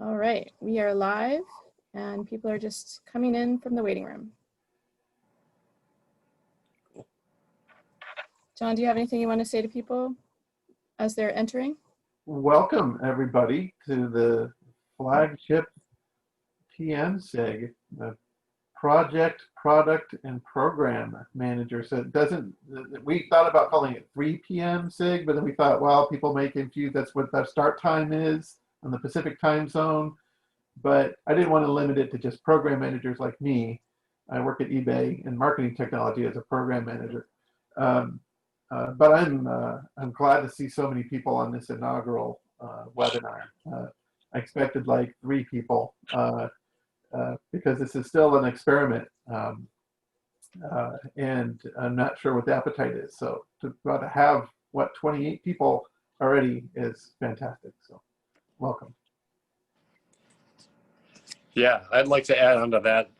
All right, we are live and people are just coming in from the waiting room. Jon, do you have anything you want to say to people as they're entering? Welcome everybody to the flagship PMSIG, the Project, Product, and Program Manager. So it doesn't, we thought about calling it 3 p.m. SIG, but then we thought, well, people may confuse, that's what their start time is on the Pacific time zone. But I didn't want to limit it to just program managers like me. I work at eBay in marketing technology as a program manager. But I'm glad to see so many people on this inaugural webinar. I expected like 3 people because this is still an experiment, and I'm not sure what the appetite is. So to have what 28 people already is fantastic. So welcome. Yeah, I'd like to add on to that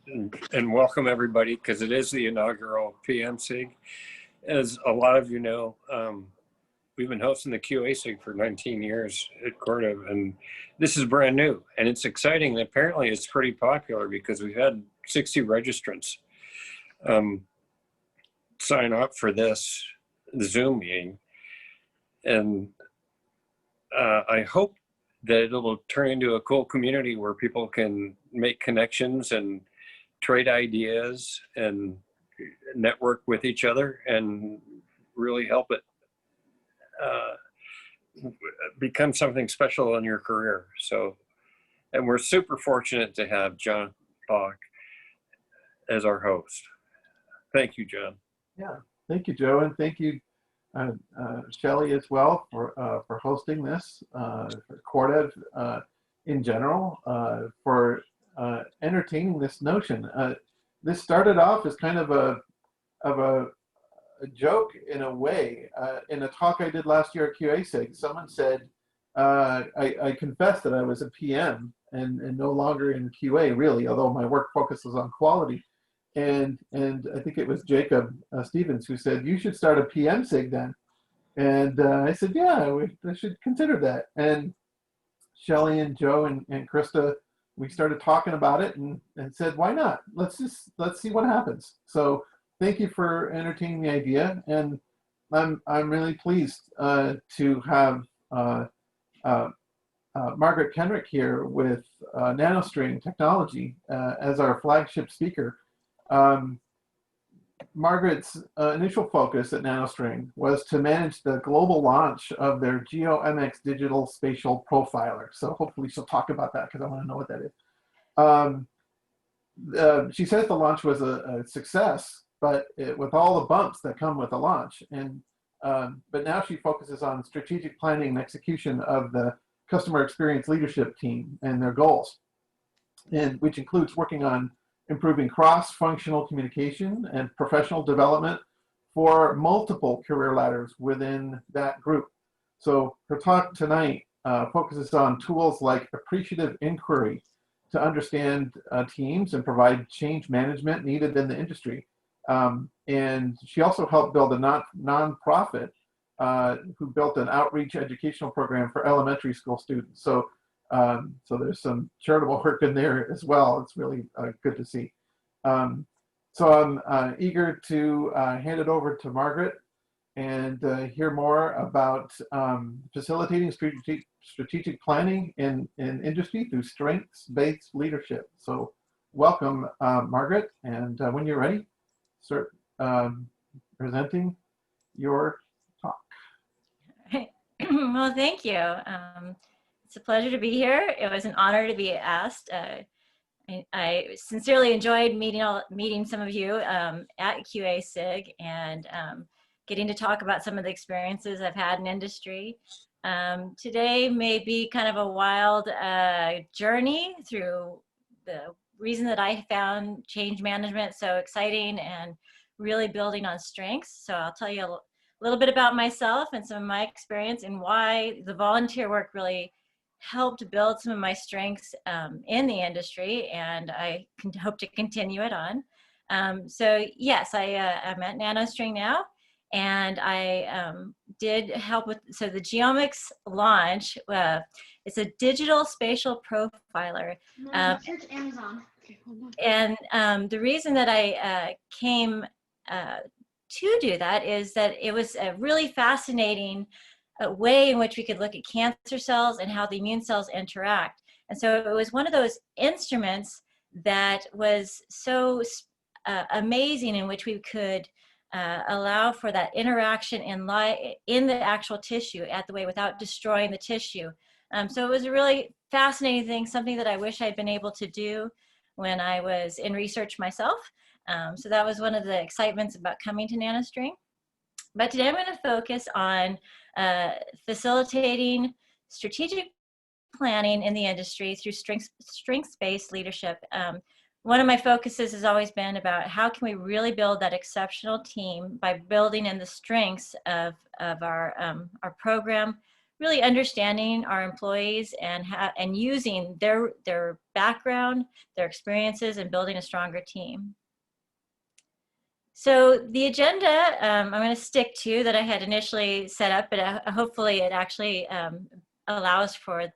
and welcome everybody because it is the inaugural PMSIG. As a lot of you know, we've been hosting the QA-SIG for 19 years at Corda, and this is brand new. And it's exciting, and apparently it's pretty popular because we've had 60 registrants sign up for this Zoom meeting. And I hope that it will turn into a cool community where people can make connections and trade ideas and network with each other and really help it become something special in your career. So, and we're super fortunate to have Jon Bach as our host. Thank you, Jon. Yeah, thank you, Joe, and thank you, Shelley, as well for hosting this, for Corda in general, for entertaining this notion. This started off as kind of a joke in a way. In a talk I did last year at QA-SIG, someone said, I confessed that I was a PM and no longer in QA really, although my work focuses on quality. And I think it was Jacob Stevens who said, you should start a PMSIG then. And I said, yeah, I should consider that. And Shelley and Joe and Krista, we started talking about it and said, why not? Let's see what happens. So thank you for entertaining the idea. And I'm really pleased to have Margaret Kenrick here with NanoString technology as our flagship speaker. Margaret's initial focus at NanoString was to manage the global launch of their GeoMX digital spatial profiler. So hopefully she'll talk about that because I want to know what that is. She says the launch was a success, but with all the bumps that come with the launch. And but now she focuses on strategic planning and execution of the customer experience leadership team and their goals, and which includes working on improving cross-functional communication and professional development for multiple career ladders within that group. So her talk tonight focuses on tools like Appreciative Inquiry to understand teams and provide change management needed in the industry. And she also helped build a non-profit who built an outreach educational program for elementary school students. So so there's some charitable work in there as well. It's really good to see. So I'm eager to hand it over to Margaret and hear more about facilitating strategic planning in industry through strengths-based leadership. So welcome, Margaret, and when you're ready, start presenting your talk. Well, thank you. It's a pleasure to be here. It was an honor to be asked. I sincerely enjoyed meeting some of you at QA-SIG and getting to talk about some of the experiences I've had in industry. Today may be kind of a wild journey through the reason that I found change management so exciting and really building on strengths. So I'll tell you a little bit about myself and some of my experience and why the volunteer work really helped build some of my strengths in the industry, and I hope to continue it on. So yes, I'm at NanoString now, And I did help with, so the Geomics launch, it's a digital spatial profiler. Search Amazon. Okay, hold on. And the reason that I came to do that is that it was a really fascinating way in which we could look at cancer cells and how the immune cells interact. And so it was one of those instruments that was so amazing, in which we could allow for that interaction in the actual tissue at the way without destroying the tissue. So it was a really fascinating thing, something that I wish I'd been able to do when I was in research myself. So that was one of the excitements about coming to NanoString. But today I'm going to focus on facilitating strategic planning in the industry through strengths-based leadership. One of my focuses has always been about how can we really build that exceptional team by building in the strengths of our program, really understanding our employees and using their background, their experiences, and building a stronger team. So the agenda I'm going to stick to that I had initially set up, but hopefully it actually allows for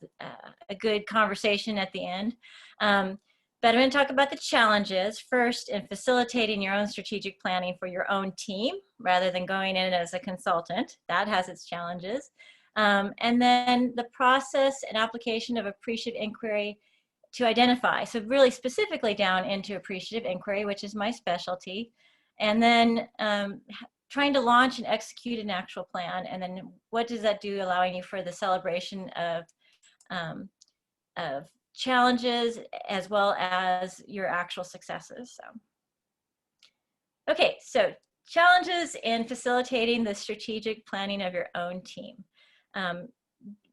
a good conversation at the end. But I'm going to talk about the challenges first in facilitating your own strategic planning for your own team rather than going in as a consultant. That has its challenges. And then the process and application of appreciative inquiry to identify, so really specifically down into appreciative inquiry, which is my specialty. And then trying to launch and execute an actual plan. And then what does that do, allowing you for the celebration of challenges as well as your actual successes. So, okay, so challenges in facilitating the strategic planning of your own team.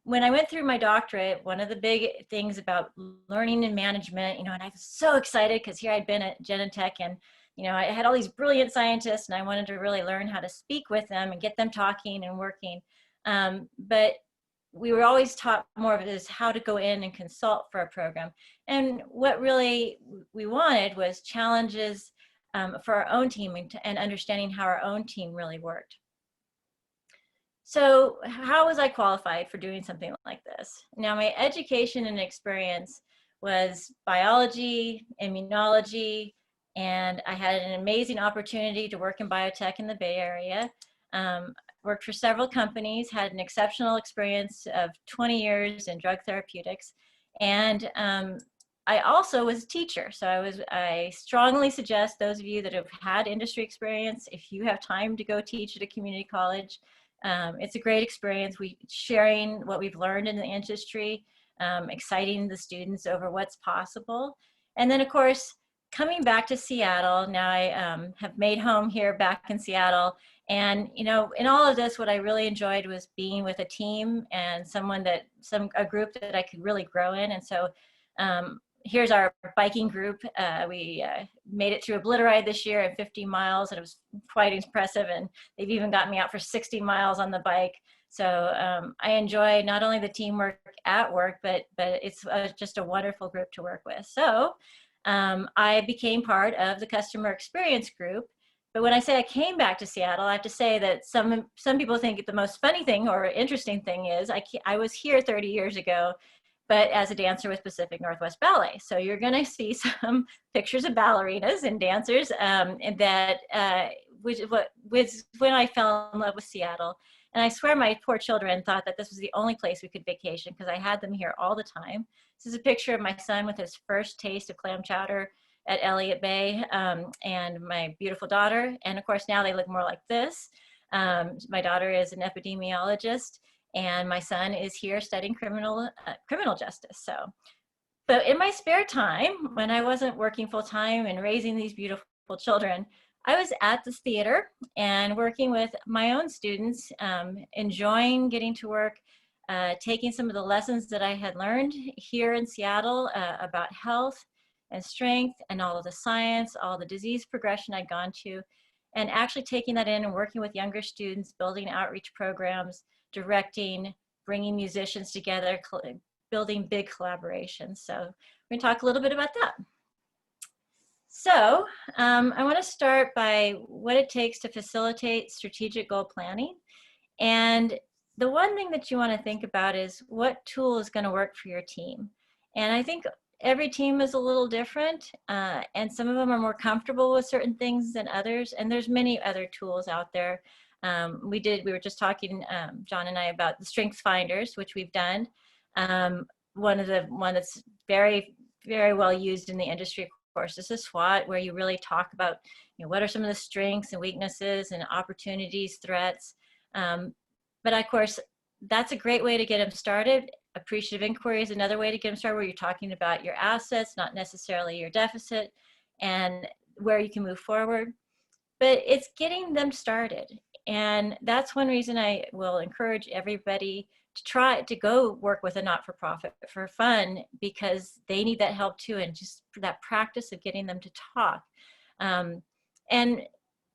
When I went through my doctorate, one of the big things about learning and management, and I was so excited because here I'd been at Genentech, and I had all these brilliant scientists, and I wanted to really learn how to speak with them and get them talking and working. But we were always taught more of it as how to go in and consult for a program. And what really we wanted was challenges for our own team and understanding how our own team really worked. So how was I qualified for doing something like this? Now, my education and experience was biology, immunology, and I had an amazing opportunity to work in biotech in the Bay Area. Worked for several companies, had an exceptional experience of 20 years in drug therapeutics. And I also was a teacher. So I strongly suggest those of you that have had industry experience, if you have time to go teach at a community college, it's a great experience. Sharing what we've learned in the industry, exciting the students over what's possible. And then of course, coming back to Seattle, now I have made home here back in Seattle. And in all of this, what I really enjoyed was being with a team and a group that I could really grow in. And so here's our biking group. We made it through a Blitter Ride this year at 50 miles, and it was quite impressive. And they've even got me out for 60 miles on the bike. So I enjoy not only the teamwork at work, but it's just a wonderful group to work with. So I became part of the customer experience group. But when I say I came back to Seattle, I have to say that some people think the most funny thing or interesting thing is I was here 30 years ago, but as a dancer with Pacific Northwest Ballet. So you're going to see some pictures of ballerinas and dancers, and that was when I fell in love with Seattle. And I swear my poor children thought that this was the only place we could vacation because I had them here all the time. This is a picture of my son with his first taste of clam chowder at Elliott Bay, and my beautiful daughter. And of course, now they look more like this. My daughter is an epidemiologist, and my son is here studying criminal justice. So, but in my spare time, when I wasn't working full time and raising these beautiful children, I was at the theater and working with my own students, enjoying getting to work, taking some of the lessons that I had learned here in Seattle about health and strength and all of the science, all the disease progression I'd gone to, and actually taking that in and working with younger students, building outreach programs, directing, bringing musicians together, building big collaborations. So we're gonna talk a little bit about that. So I want to start by what it takes to facilitate strategic goal planning. And the one thing that you want to think about is what tool is going to work for your team. And I think every team is a little different, and some of them are more comfortable with certain things than others. And there's many other tools out there. We were just talking, Jon and I, about the strengths finders, which we've done. One that's very, very well used in the industry, of course, is a SWOT, where you really talk about, what are some of the strengths and weaknesses and opportunities, threats. But of course, that's a great way to get them started. Appreciative Inquiry is another way to get them started, where you're talking about your assets, not necessarily your deficit, and where you can move forward. But it's getting them started. And that's one reason I will encourage everybody to try to go work with a not-for-profit for fun, because they need that help too, and just for that practice of getting them to talk. And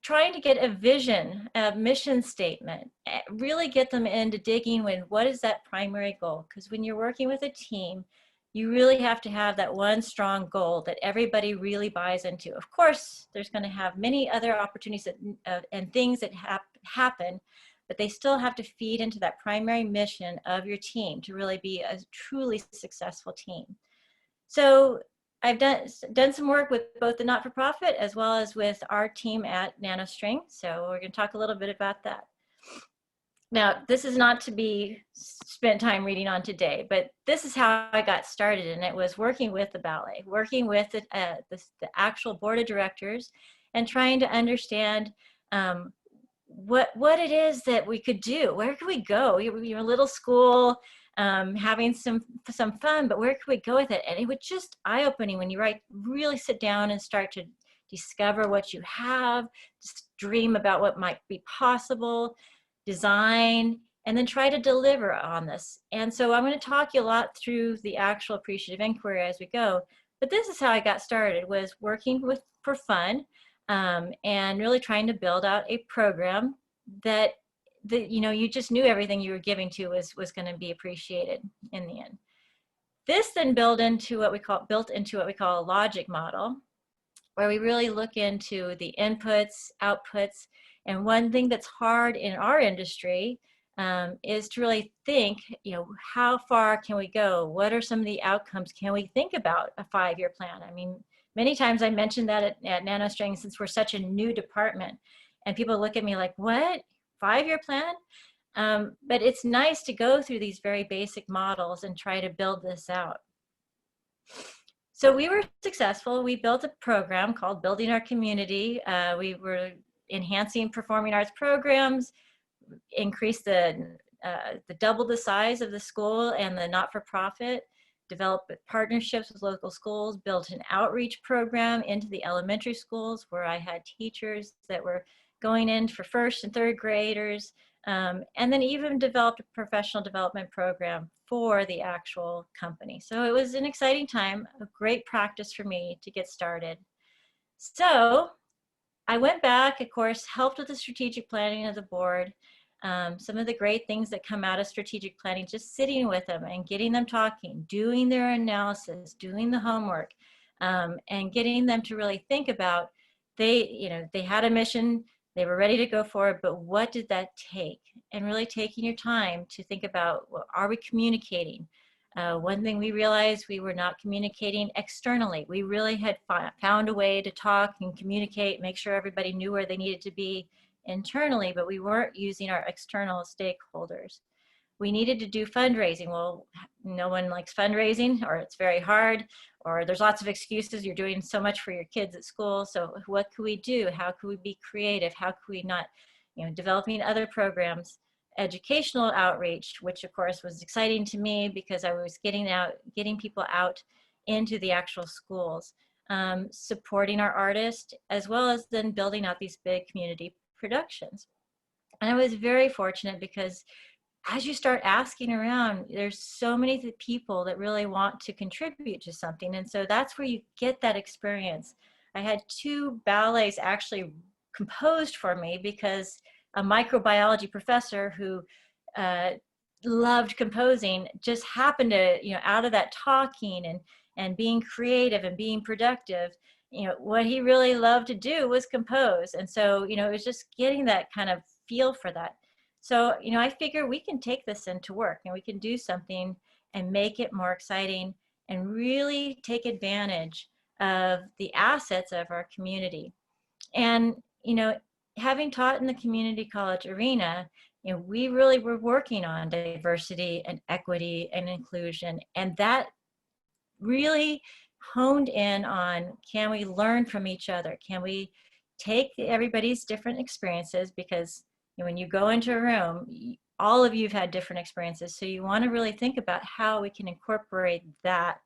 trying to get a vision, a mission statement, really get them into digging when what is that primary goal? Because when you're working with a team, you really have to have that one strong goal that everybody really buys into. Of course, there's going to have many other opportunities and things that happen, but they still have to feed into that primary mission of your team to really be a truly successful team. So I've done some work with both the not-for-profit as well as with our team at NanoString. So we're going to talk a little bit about that. Now, this is not to be spent time reading on today, but this is how I got started, and it was working with the ballet, working with the actual board of directors, and trying to understand what it is that we could do. Where could we go? You're a little school, having some fun, but where could we go with it? And it was just eye-opening when you really sit down and start to discover what you have, just dream about what might be possible, design, and then try to deliver on this. And so I'm going to talk you a lot through the actual Appreciative Inquiry as we go, but this is how I got started, was working for fun, and really trying to build out a program that you just knew everything you were giving to was going to be appreciated in the end. This then built into what we call a logic model, where we really look into the inputs, outputs, and one thing that's hard in our industry is to really think, how far can we go? What are some of the outcomes? Can we think about a 5-year plan? I mean, many times I mentioned that at NanoString, since we're such a new department, and people look at me like, what, 5-year plan? But it's nice to go through these very basic models and try to build this out. So we were successful. We built a program called Building Our Community. We were enhancing performing arts programs, increased double the size of the school and the not-for-profit, developed partnerships with local schools, built an outreach program into the elementary schools, where I had teachers that were going in for 1st and 3rd graders, and then even developed a professional development program for the actual company. So it was an exciting time, a great practice for me to get started. So I went back, of course, helped with the strategic planning of the board. Some of the great things that come out of strategic planning, just sitting with them and getting them talking, doing their analysis, doing the homework, and getting them to really think about, they had a mission, they were ready to go forward, but what did that take? And really taking your time to think about, well, are we communicating? One thing we realized, we were not communicating externally. We really had found a way to talk and communicate, make sure everybody knew where they needed to be internally, but we weren't using our external stakeholders. We needed to do fundraising. Well, no one likes fundraising, or it's very hard, or there's lots of excuses. You're doing so much for your kids at school. So what could we do? How could we be creative? How could we not, developing other programs, educational outreach, which of course was exciting to me because I was getting people out into the actual schools, supporting our artists, as well as then building out these big community productions. And I was very fortunate because as you start asking around, there's so many people that really want to contribute to something. And so that's where you get that experience. I had 2 ballets actually composed for me because a microbiology professor who loved composing just happened to, out of that talking and being creative and being productive, what he really loved to do was compose. And so, it was just getting that kind of feel for that. So, I figure we can take this into work and we can do something and make it more exciting and really take advantage of the assets of our community. And, having taught in the community college arena, we really were working on diversity and equity and inclusion. And that really honed in on, can we learn from each other? Can we take everybody's different experiences? Because when you go into a room, all of you have had different experiences. So you want to really think about how we can incorporate that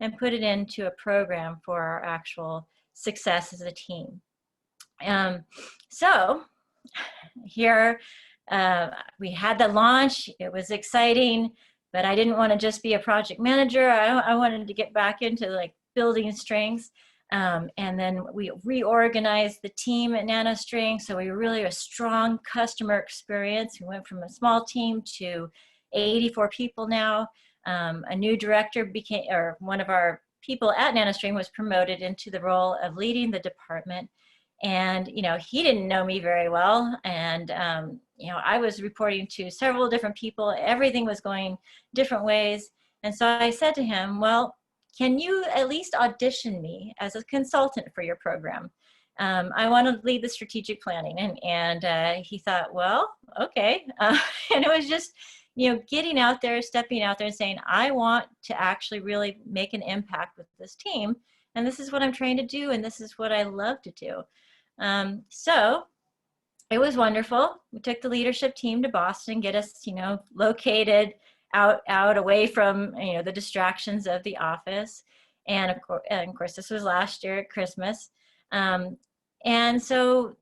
and put it into a program for our actual success as a team. So here we had the launch. It was exciting, but I didn't want to just be a project manager. I wanted to get back into like building strings. And then we reorganized the team at NanoString. So we were really a strong customer experience. We went from a small team to 84 people now. A new director became, or one of our people at NanoString was promoted into the role of leading the department. And, he didn't know me very well. And, I was reporting to several different people. Everything was going different ways. And so I said to him, well, can you at least audition me as a consultant for your program? I want to lead the strategic planning. And he thought, well, okay. And it was just, getting out there, stepping out there and saying, I want to actually really make an impact with this team. And this is what I'm trying to do. And this is what I love to do. So it was wonderful. We took the leadership team to Boston, get us, located out away from, the distractions of the office. And of course, this was last year at Christmas. And so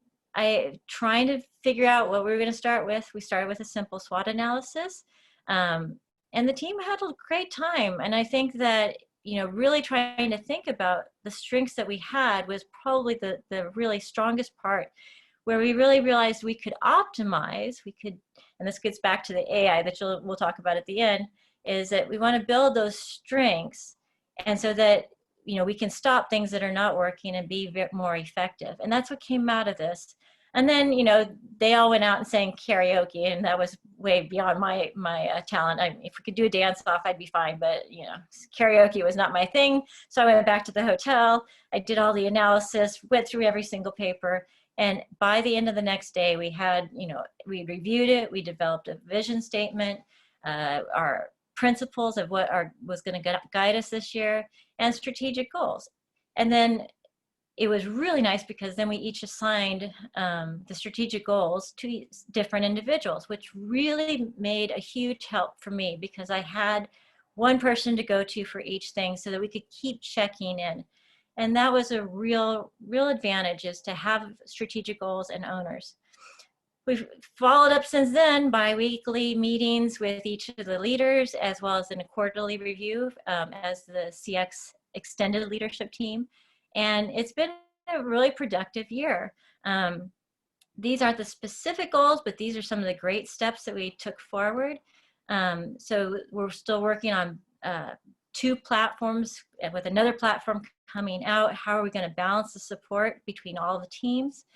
trying to figure out what we were going to start with. We started with a simple SWOT analysis. And the team had a great time. And I think that, really trying to think about the strengths that we had was probably the really strongest part, where we really realized we could optimize, and this gets back to the AI that we'll talk about at the end, is that we want to build those strengths, and so that, we can stop things that are not working and be more effective. And that's what came out of this. And then, they all went out and sang karaoke, and that was way beyond my talent. If we could do a dance off, I'd be fine, but, karaoke was not my thing. So I went back to the hotel. I did all the analysis, went through every single paper. And by the end of the next day, we had, we reviewed it. We developed a vision statement, our principles of what was going to guide us this year, and strategic goals. And then it was really nice because then we each assigned the strategic goals to different individuals, which really made a huge help for me, because I had one person to go to for each thing so that we could keep checking in. And that was a real advantage, is to have strategic goals and owners. We've followed up since then by weekly meetings with each of the leaders, as well as in a quarterly review as the CX extended leadership team. And it's been a really productive year. These aren't the specific goals, but these are some of the great steps that we took forward. So we're still working on 2 platforms, with another platform coming out. How are we going to balance the support between all the teams?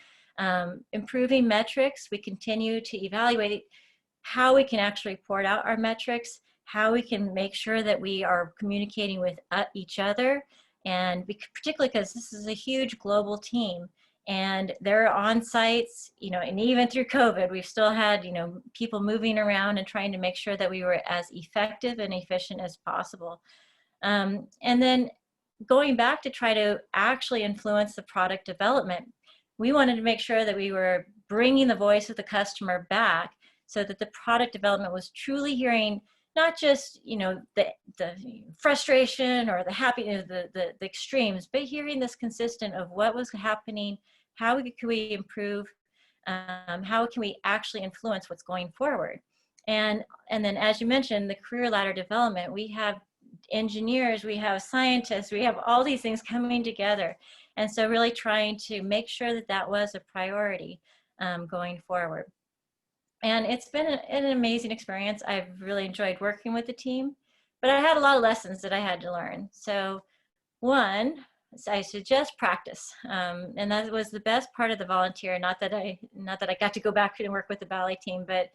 Improving metrics. We continue to evaluate how we can actually report out our metrics, how we can make sure that we are communicating with each other. And particularly because this is a huge global team, and they're on sites, and even through COVID, we've still had, people moving around and trying to make sure that we were as effective and efficient as possible. And then going back to try to actually influence the product development, we wanted to make sure that we were bringing the voice of the customer back, so that the product development was truly hearing not just, the frustration or the happiness, the extremes, but hearing this consistent of what was happening, how can we improve, how can we actually influence what's going forward. And then, as you mentioned, the career ladder development, we have engineers, we have scientists, we have all these things coming together. And so really trying to make sure that that was a priority going forward. And it's been an amazing experience. I've really enjoyed working with the team, but I had a lot of lessons that I had to learn. So one So I suggest practice, and that was the best part of the volunteer. Not that I got to go back and work with the ballet team, but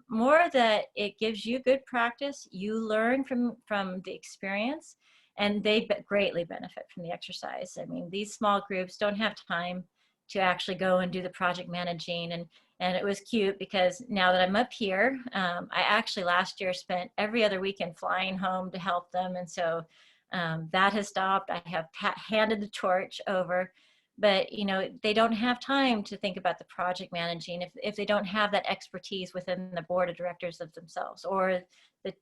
more that it gives you good practice. You learn from the experience, and they greatly benefit from the exercise. I mean, these small groups don't have time to actually go and do the project managing, and it was cute because now that I'm up here, I actually last year spent every other weekend flying home to help them, and so that has stopped. I have handed the torch over, but you know, they don't have time to think about the project managing if they don't have that expertise within the board of directors of themselves, or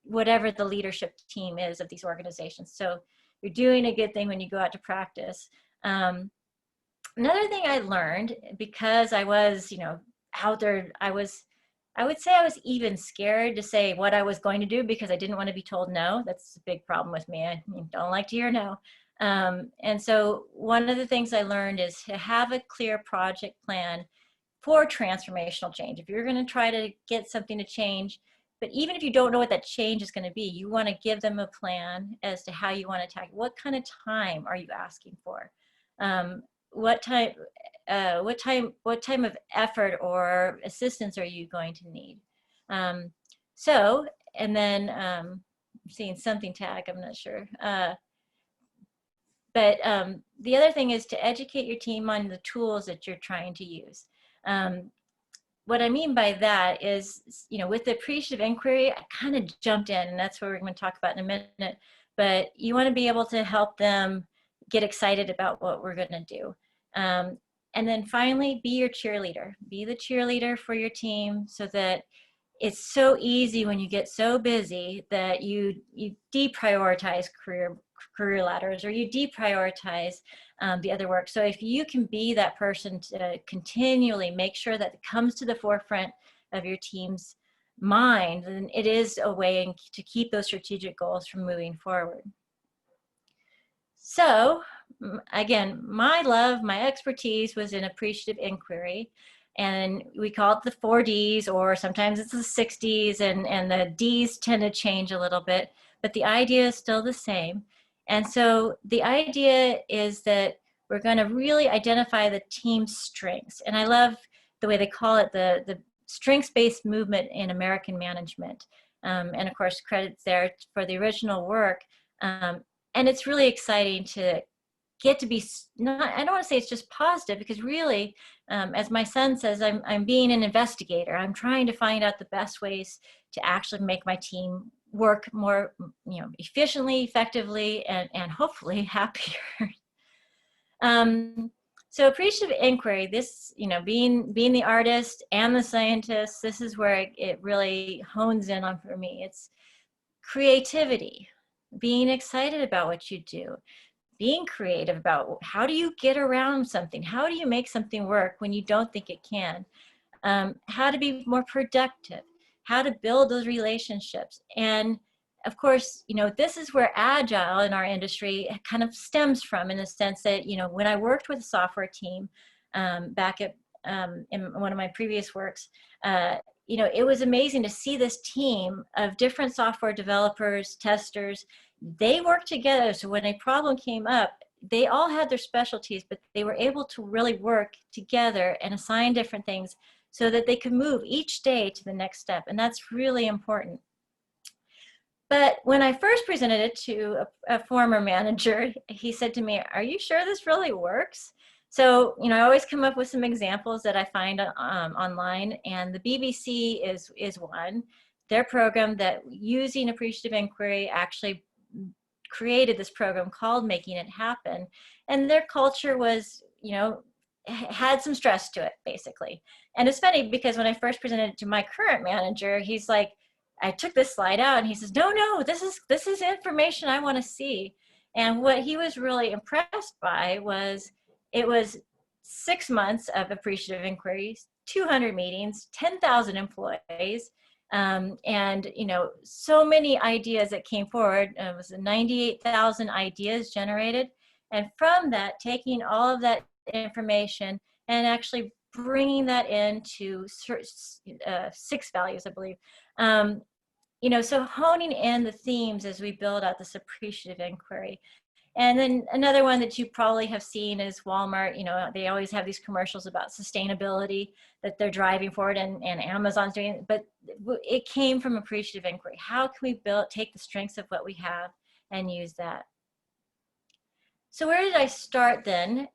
whatever the leadership team is of these organizations. So you're doing a good thing when you go out to practice. Another thing I learned, because I was, you know, out there, I would say I was even scared to say what I was going to do because I didn't want to be told no. That's a big problem with me. I don't like to hear no. And so one of the things I learned is to have a clear project plan for transformational change. If you're going to try to get something to change, but even if you don't know what that change is going to be, you want to give them a plan as to how you want to attack it. What kind of time are you asking for? What time of effort or assistance are you going to need? So, and then I'm seeing something tag, I'm not sure. But the other thing is to educate your team on the tools that you're trying to use. What I mean by that is, you know, with the appreciative inquiry, I kind of jumped in, and that's what we're going to talk about in a minute, but you want to be able to help them get excited about what we're going to do. And then finally, be your cheerleader. Be the cheerleader for your team so that it's so easy when you get so busy that you deprioritize career ladders, or you deprioritize the other work. So if you can be that person to continually make sure that it comes to the forefront of your team's mind, then it is a way to keep those strategic goals from moving forward. So again, my expertise was in appreciative inquiry, and we call it the 4Ds, or sometimes it's the 6Ds, and the Ds tend to change a little bit, but the idea is still the same. And so the idea is that we're going to really identify the team's strengths. And I love the way they call it the strengths-based movement in American management. And of course, credits there for the original work. And it's really exciting to get to be, I don't want to say it's just positive, because really, as my son says, I'm being an investigator. I'm trying to find out the best ways to actually make my team work more, you know, efficiently, effectively, and hopefully happier. So appreciative inquiry, this, you know, being the artist and the scientist, this is where it really hones in on for me. It's creativity, being excited about what you do, being creative about how do you get around something, how do you make something work when you don't think it can, how to be more productive, how to build those relationships. And of course, you know, this is where agile in our industry kind of stems from, in the sense that, you know, when I worked with a software team back at in one of my previous works, you know, it was amazing to see this team of different software developers, testers. They worked together, so when a problem came up, they all had their specialties, but they were able to really work together and assign different things so that they could move each day to the next step, and that's really important. But when I first presented it to a former manager, he said to me, "Are you sure this really works?" So, you know, I always come up with some examples that I find online, and the BBC is one. Their program that, using appreciative inquiry, actually created this program called Making It Happen. And their culture was, you know, had some stress to it, basically. And it's funny because when I first presented it to my current manager, he's like, I took this slide out and he says, no, this is information I want to see. And what he was really impressed by was, it was 6 months of appreciative inquiries, 200 meetings, 10,000 employees, and, you know, so many ideas that came forward. It was 98,000 ideas generated. And from that, taking all of that information and actually bringing that into 6 values, I believe. You know, so honing in the themes as we build out this appreciative inquiry. And then another one that you probably have seen is Walmart. You know, they always have these commercials about sustainability that they're driving forward, and Amazon's doing it, but it came from appreciative inquiry. How can we take the strengths of what we have and use that? So where did I start then?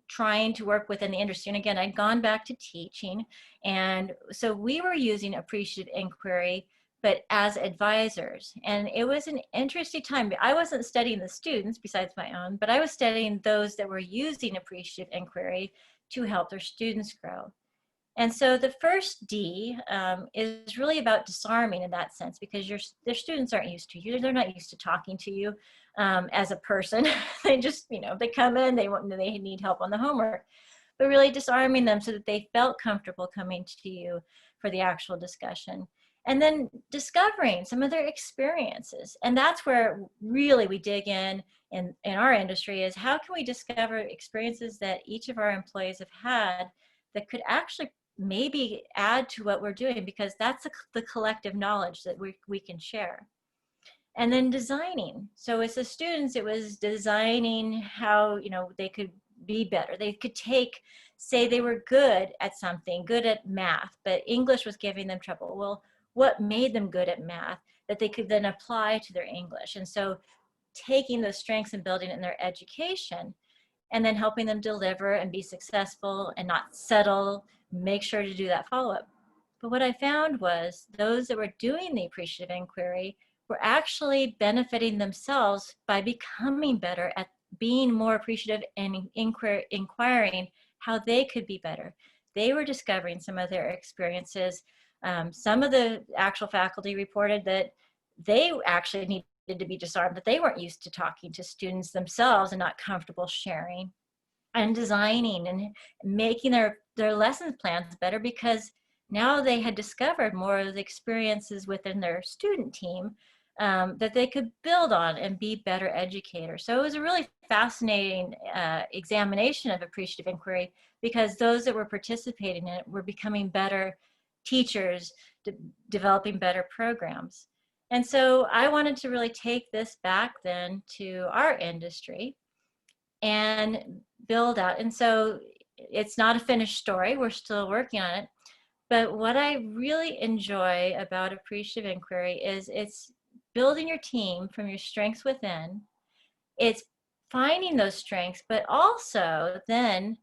Trying to work within the industry. And again, I'd gone back to teaching. And so we were using appreciative inquiry, but as advisors. And it was an interesting time. I wasn't studying the students besides my own, but I was studying those that were using appreciative inquiry to help their students grow. And so the first D is really about disarming in that sense, because their students aren't used to you. They're not used to talking to you as a person. They just, you know, they come in, they need help on the homework, but really disarming them so that they felt comfortable coming to you for the actual discussion. And then discovering some of their experiences. And that's where really we dig in our industry, is how can we discover experiences that each of our employees have had that could actually maybe add to what we're doing, because that's the collective knowledge that we can share. And then designing. So as the students, it was designing how, you know, they could be better. They could say they were good at something, good at math, but English was giving them trouble. Well, what made them good at math that they could then apply to their English? And so taking those strengths and building it in their education, and then helping them deliver and be successful and not settle, make sure to do that follow-up. But what I found was those that were doing the appreciative inquiry were actually benefiting themselves by becoming better at being more appreciative and inquiring how they could be better. They were discovering some of their experiences. Some of the actual faculty reported that they actually needed to be disarmed, that they weren't used to talking to students themselves and not comfortable sharing, and designing and making their lesson plans better, because now they had discovered more of the experiences within their student team that they could build on and be better educators. So it was a really fascinating examination of appreciative inquiry, because those that were participating in it were becoming better teachers, developing better programs. And so I wanted to really take this back then to our industry and build out. And so it's not a finished story. We're still working on it. But what I really enjoy about appreciative inquiry is it's building your team from your strengths within. It's finding those strengths, but also then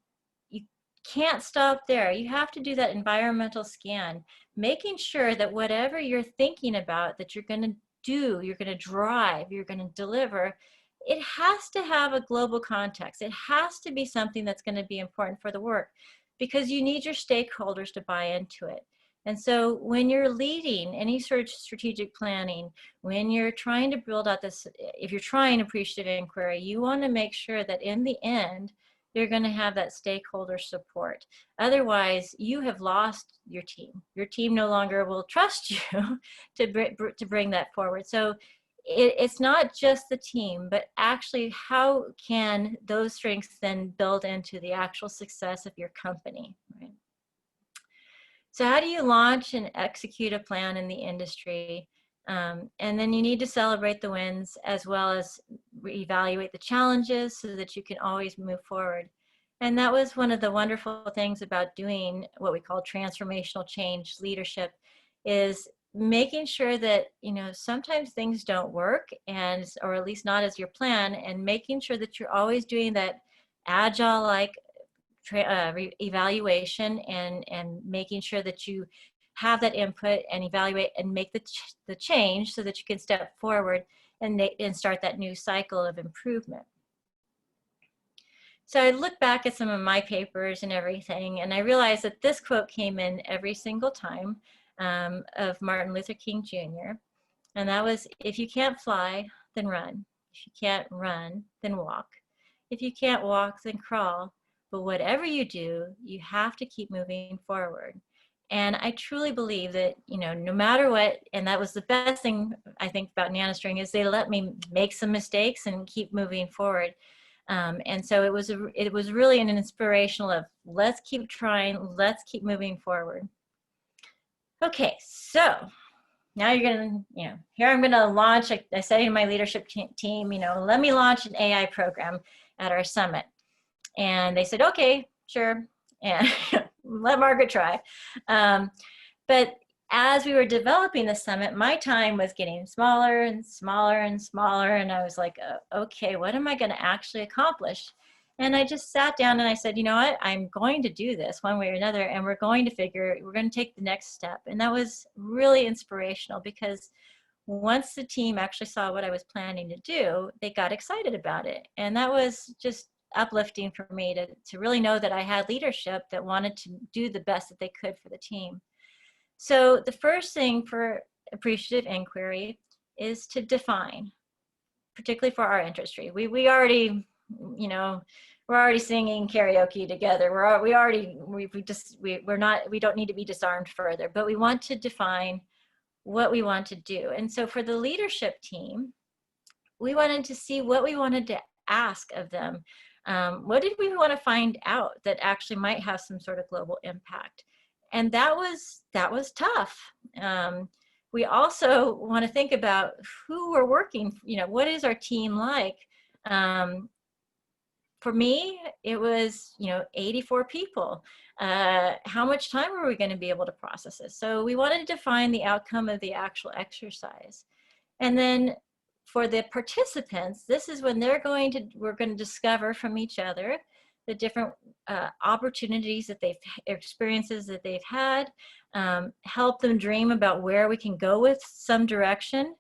you can't stop there. You have to do that environmental scan, making sure that whatever you're thinking about that you're going to do, you're going to drive, you're going to deliver, it has to have a global context. It has to be something that's going to be important for the work, because you need your stakeholders to buy into it. And so when you're leading any sort of strategic planning, when you're trying to build out this, if you're trying appreciative inquiry, you want to make sure that in the end, you're going to have that stakeholder support. Otherwise, you have lost your team. Your team no longer will trust you to bring that forward. So it's not just the team, but actually how can those strengths then build into the actual success of your company, right? So how do you launch and execute a plan in the industry? And then you need to celebrate the wins as well as evaluate the challenges so that you can always move forward. And that was one of the wonderful things about doing what we call transformational change leadership, is making sure that, you know, sometimes things don't work, or at least not as your plan, and making sure that you're always doing that agile like evaluation and making sure that you have that input and evaluate and make the change so that you can step forward and start that new cycle of improvement. So I look back at some of my papers and everything, and I realized that this quote came in every single time of Martin Luther King Jr. And that was, if you can't fly, then run. If you can't run, then walk. If you can't walk, then crawl. But whatever you do, you have to keep moving forward. And I truly believe that, you know, no matter what, and that was the best thing I think about NanoString, is they let me make some mistakes and keep moving forward. And so it was really an inspirational of, let's keep trying, let's keep moving forward. Okay, so now you're going to, here I'm going to launch, I said to my leadership team, let me launch an AI program at our summit. And they said, okay, sure. And let Margaret try. But as we were developing the summit, my time was getting smaller and smaller and smaller. And I was like, okay, what am I going to actually accomplish? And I just sat down and I said, you know what, I'm going to do this one way or another, and we're going to take the next step. And that was really inspirational, because once the team actually saw what I was planning to do, they got excited about it. And that was just uplifting for me to really know that I had leadership that wanted to do the best that they could for the team. So the first thing for Appreciative Inquiry is to define, particularly for our industry. We already, we're already singing karaoke together. We don't need to be disarmed further, but we want to define what we want to do. And so for the leadership team, we wanted to see what we wanted to ask of them. What did we want to find out that actually might have some sort of global impact? And that was tough. We also want to think about who we're working, what is our team like? For me, it was, 84 people. How much time are we going to be able to process this? So we wanted to define the outcome of the actual exercise. And then for the participants, this is when we're going to discover from each other the different opportunities that experiences that they've had, help them dream about where we can go with some direction,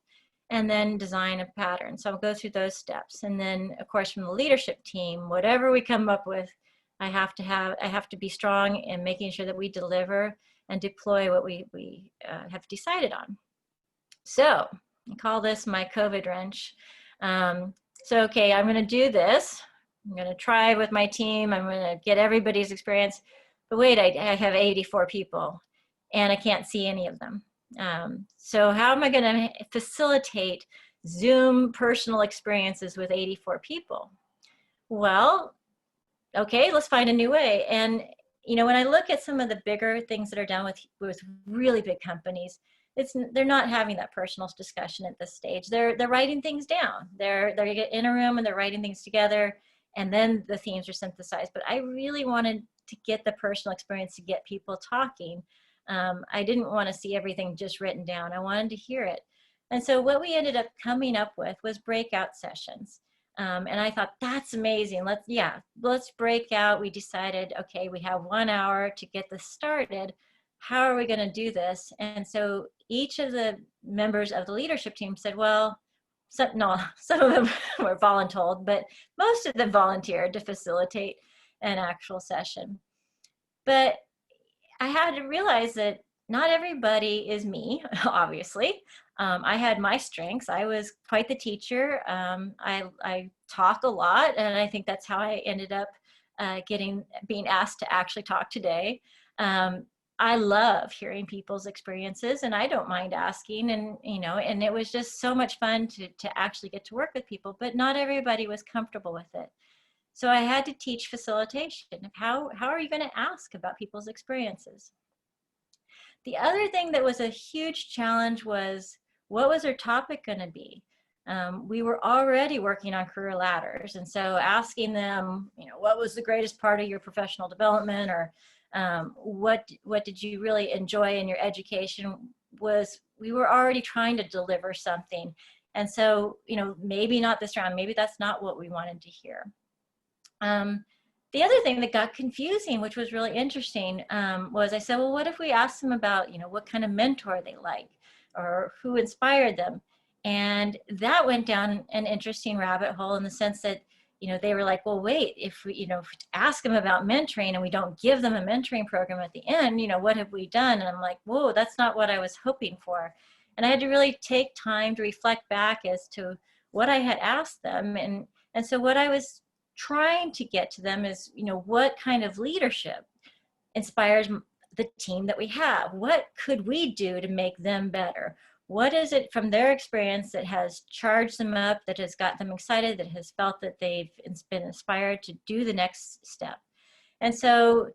and then design a pattern. So I'll go through those steps. And then of course from the leadership team, whatever we come up with, I have to be strong in making sure that we deliver and deploy what we have decided on. So I call this my COVID wrench. So, okay, I'm gonna do this. I'm gonna try with my team. I'm gonna get everybody's experience. But wait, I have 84 people and I can't see any of them. So how am I gonna facilitate Zoom personal experiences with 84 people? Well, okay, let's find a new way. And when I look at some of the bigger things that are done with really big companies, they're not having that personal discussion at this stage. They're writing things down. They're in a room and they're writing things together, and then the themes are synthesized. But I really wanted to get the personal experience, to get people talking. I didn't want to see everything just written down. I wanted to hear it. And so what we ended up coming up with was breakout sessions. And I thought, that's amazing. Let's break out. We decided, okay, we have 1 hour to get this started. How are we going to do this? And so each of the members of the leadership team said, well, some of them were voluntold, but most of them volunteered to facilitate an actual session. But I had to realize that not everybody is me, obviously. I had my strengths. I was quite the teacher. I talk a lot, and I think that's how I ended up being asked to actually talk today. I love hearing people's experiences, and I don't mind asking, and and it was just so much fun to actually get to work with people, but not everybody was comfortable with it. So I had to teach facilitation. How are you going to ask about people's experiences? The other thing that was a huge challenge was, what was our topic going to be? We were already working on career ladders, and so asking them, what was the greatest part of your professional development, or what did you really enjoy in your education, we were already trying to deliver something. And so, maybe not this round, maybe that's not what we wanted to hear. The other thing that got confusing, which was really interesting, was I said, well, what if we asked them about, what kind of mentor they like, or who inspired them? And that went down an interesting rabbit hole, in the sense that, they were like, well, wait, if we, ask them about mentoring and we don't give them a mentoring program at the end, what have we done? And I'm like, whoa, that's not what I was hoping for. And I had to really take time to reflect back as to what I had asked them. And so what I was trying to get to them is, what kind of leadership inspires the team that we have? What could we do to make them better? What is it from their experience that has charged them up, that has got them excited, that has felt that they've been inspired to do the next step? And so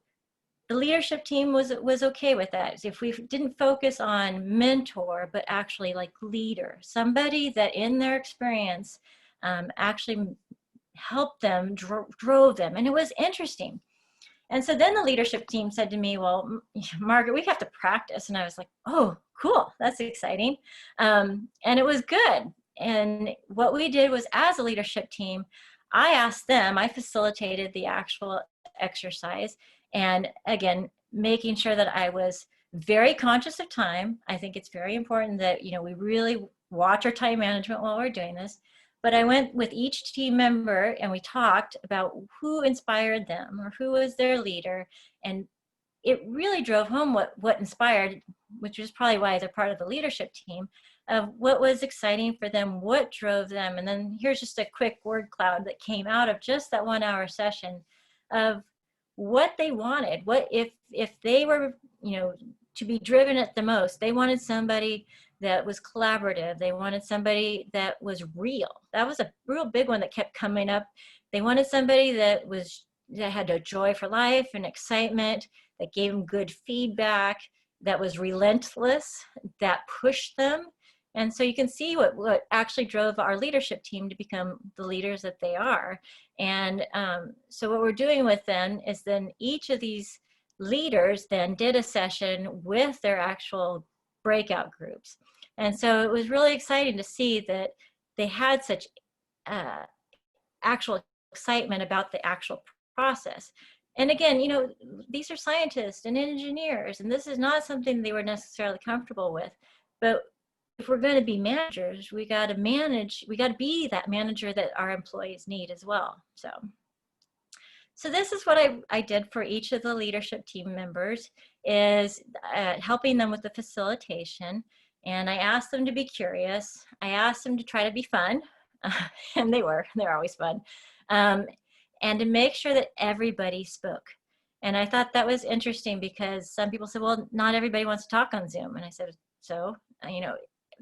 the leadership team was okay with that. If we didn't focus on mentor, but actually like leader, somebody that in their experience actually helped them, drove them. And it was interesting. And so then the leadership team said to me, well, Margaret, we have to practice. And I was like, oh, cool, that's exciting. And it was good. And what we did was, as a leadership team, I asked them, I facilitated the actual exercise. And again, making sure that I was very conscious of time. I think it's very important that, you know, we really watch our time management while we're doing this. But I went with each team member and we talked about who inspired them or who was their leader. And it really drove home what inspired, which is probably why they're part of the leadership team, of what was exciting for them, what drove them. And then here's just a quick word cloud that came out of just that 1 hour session of what they wanted. What if they were, you know, to be driven at the most, they wanted somebody that was collaborative. They wanted somebody that was real. That was a real big one that kept coming up. They wanted somebody that had a joy for life and excitement, that gave them good feedback, that was relentless, that pushed them. And so you can see what actually drove our leadership team to become the leaders that they are. And so what we're doing with them is then each of these leaders then did a session with their actual breakout groups. And so it was really exciting to see that they had such actual excitement about the actual process. And again, you know, these are scientists and engineers, and this is not something they were necessarily comfortable with. But if we're going to be managers, we got to manage, we got to be that manager that our employees need as well. So this is what I did for each of the leadership team members, is helping them with the facilitation. And I asked them to be curious. I asked them to try to be fun, and they're always fun. And to make sure that everybody spoke. And I thought that was interesting because some people said, well, not everybody wants to talk on Zoom. And I said, so, you know,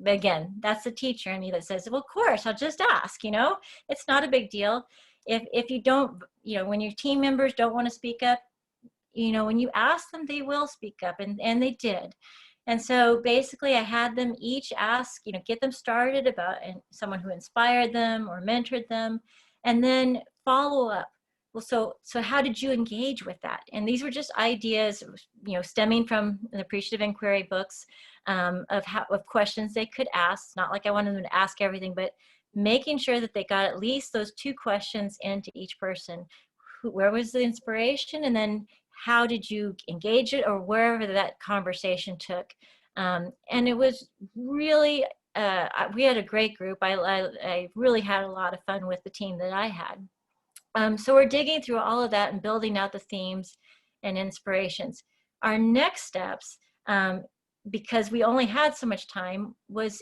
again, that's the teacher in me that says, well, of course, I'll just ask, you know, it's not a big deal. If you don't, you know, when your team members don't want to speak up, you know, when you ask them, they will speak up, and they did. And so basically I had them each ask, you know, get them started about someone who inspired them or mentored them, and then follow up. Well, so how did you engage with that? And these were just ideas, you know, stemming from the Appreciative Inquiry books, of questions they could ask. Not like I wanted them to ask everything, but making sure that they got at least those 2 questions into each person. Where was the inspiration? And then how did you engage it, or wherever that conversation took. And it was really, we had a great group. I really had a lot of fun with the team that I had. So we're digging through all of that and building out the themes and inspirations. Our next steps, because we only had so much time,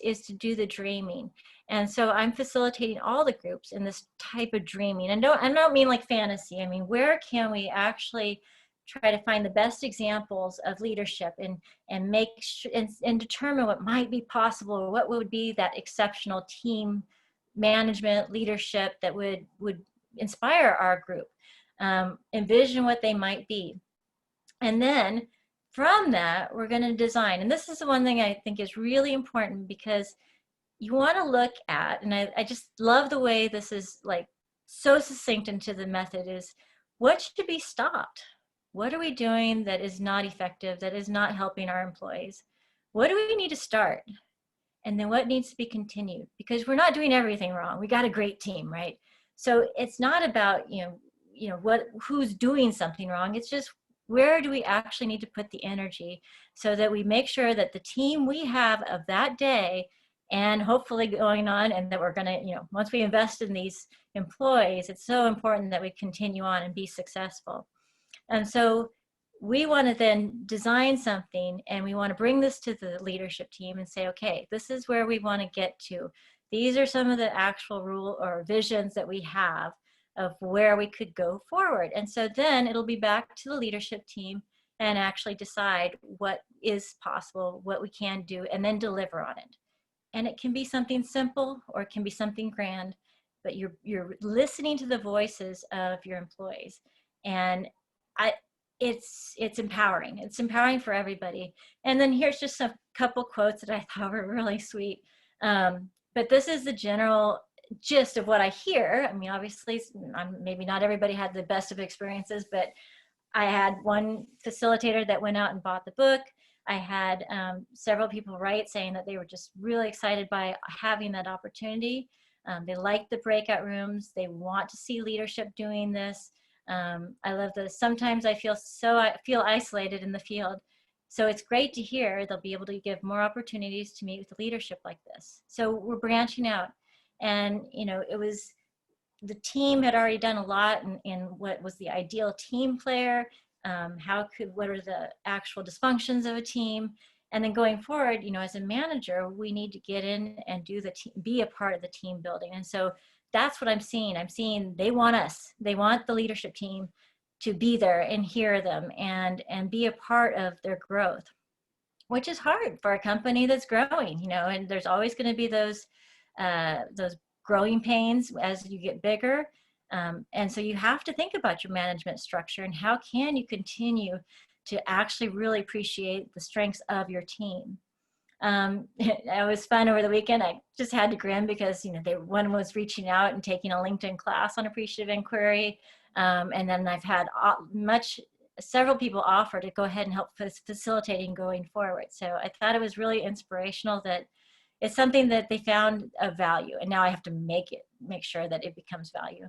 is to do the dreaming. And so I'm facilitating all the groups in this type of dreaming. And I don't mean like fantasy. I mean, where can we actually try to find the best examples of leadership and make sure and determine what might be possible, or what would be that exceptional team management leadership that would inspire our group, envision what they might be. And then from that, we're going to design. And this is the one thing I think is really important, because you want to look at, and I just love the way this is like so succinct into the method, is what should be stopped? What are we doing that is not effective, that is not helping our employees? What do we need to start? And then what needs to be continued? Because we're not doing everything wrong. We got a great team, right? So it's not about, who's doing something wrong. It's just, where do we actually need to put the energy so that we make sure that the team we have of that day, and hopefully going on, and that we're going to, once we invest in these employees, it's so important that we continue on and be successful. And so we want to then design something, and we want to bring this to the leadership team and say, okay, this is where we want to get to. These are some of the actual rule or visions that we have of where we could go forward. And so then it'll be back to the leadership team and actually decide what is possible, what we can do, and then deliver on it. And it can be something simple, or it can be something grand, but you're listening to the voices of your employees. And it's empowering. It's empowering for everybody. And then here's just a couple quotes that I thought were really sweet. But this is the general gist of what I hear. I mean, obviously, maybe not everybody had the best of experiences, but I had one facilitator that went out and bought the book. I had several people write saying that they were just really excited by having that opportunity. They like the breakout rooms. They want to see leadership doing this. I love this. Sometimes I feel isolated in the field. So it's great to hear they'll be able to give more opportunities to meet with leadership like this. So we're branching out. And, you know, the team had already done a lot in what was the ideal team player. What are the actual dysfunctions of a team? And then going forward, you know, as a manager, we need to get in and be a part of the team building. And so that's what I'm seeing. I'm seeing they want us. They want the leadership team to be there and hear them and be a part of their growth, which is hard for a company that's growing, you know, and there's always going to be those growing pains as you get bigger. And so you have to think about your management structure and how can you continue to actually really appreciate the strengths of your team. It was fun over the weekend. I just had to grin because, you know, one was reaching out and taking a LinkedIn class on Appreciative Inquiry. And then I've had several people offer to go ahead and help facilitating going forward. So I thought it was really inspirational that it's something that they found of value. And now I have to make sure that it becomes value.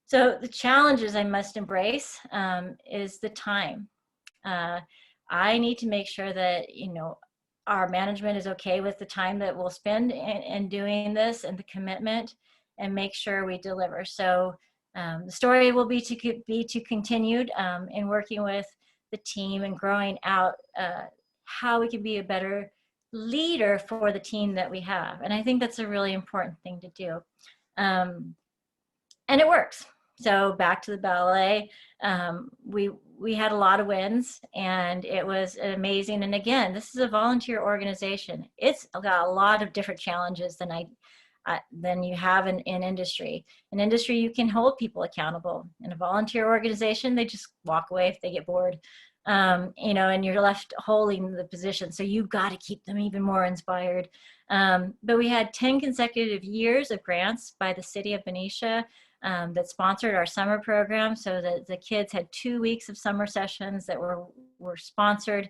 So the challenges I must embrace is the time. I need to make sure that, you know, our management is okay with the time that we'll spend in doing this and the commitment, and make sure we deliver. So the story will be to continued in working with the team and growing out how we can be a better leader for the team that we have. And I think that's a really important thing to do. And it works. So back to the ballet, we had a lot of wins and it was amazing. And again, this is a volunteer organization. It's got a lot of different challenges than you have in industry. In industry, you can hold people accountable. In a volunteer organization, they just walk away if they get bored, you know, and you're left holding the position. So you've got to keep them even more inspired. But we had 10 consecutive years of grants by the city of Benicia that sponsored our summer program, so that the kids had 2 weeks of summer sessions that were sponsored,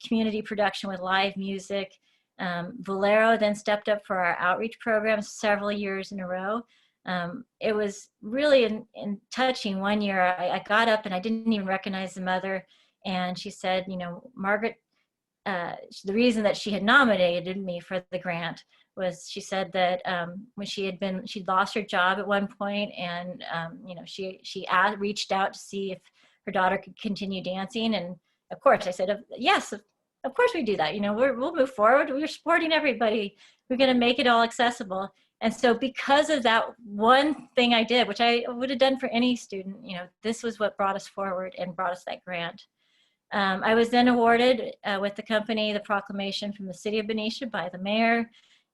community production with live music. Valero then stepped up for our outreach program several years in a row. It was really in touching. One year I got up and I didn't even recognize the mother, and she said, you know, Margaret, the reason that she had nominated me for the grant was she said that when she'd lost her job at one point, and you know, she reached out to see if her daughter could continue dancing. And of course I said, yes, of course we do that. You know, we'll move forward. We're supporting everybody. We're going to make it all accessible. And so because of that one thing I did, which I would have done for any student, you know, this was what brought us forward and brought us that grant. I was then awarded with the company the proclamation from the city of Benicia by the mayor.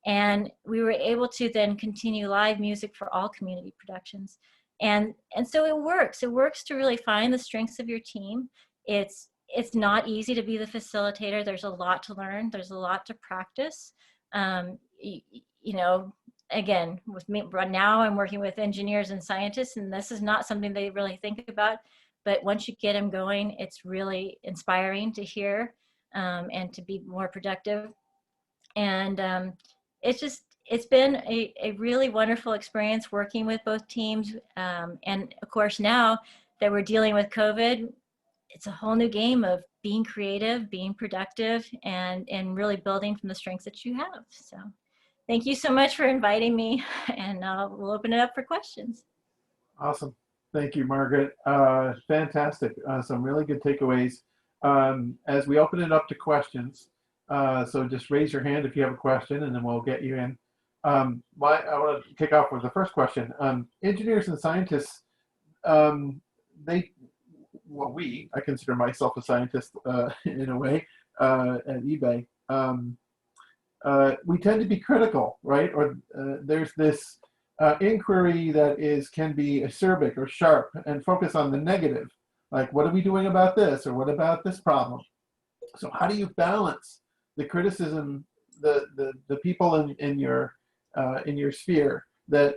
And we were able to then continue live music for all community productions. And so it works. It works to really find the strengths of your team. It's not easy to be the facilitator. There's a lot to learn. There's a lot to practice. You know, again, with me now, I'm working with engineers and scientists, and this is not something they really think about. But once you get them going, it's really inspiring to hear and to be more productive. And it's been a really wonderful experience working with both teams. And of course, now that we're dealing with COVID, it's a whole new game of being creative, being productive, and really building from the strengths that you have. So thank you so much for inviting me, and we'll open it up for questions. Awesome. Thank you, Margaret. Fantastic. Some really good takeaways. As we open it up to questions, so just raise your hand if you have a question, and then we'll get you in. I want to kick off with the first question. Engineers and scientists, I consider myself a scientist in a way at eBay. We tend to be critical, right? Or there's this inquiry that can be acerbic or sharp and focus on the negative Like, what are we doing about this? Or what about this problem? So how do you balance the criticism, the people in your sphere that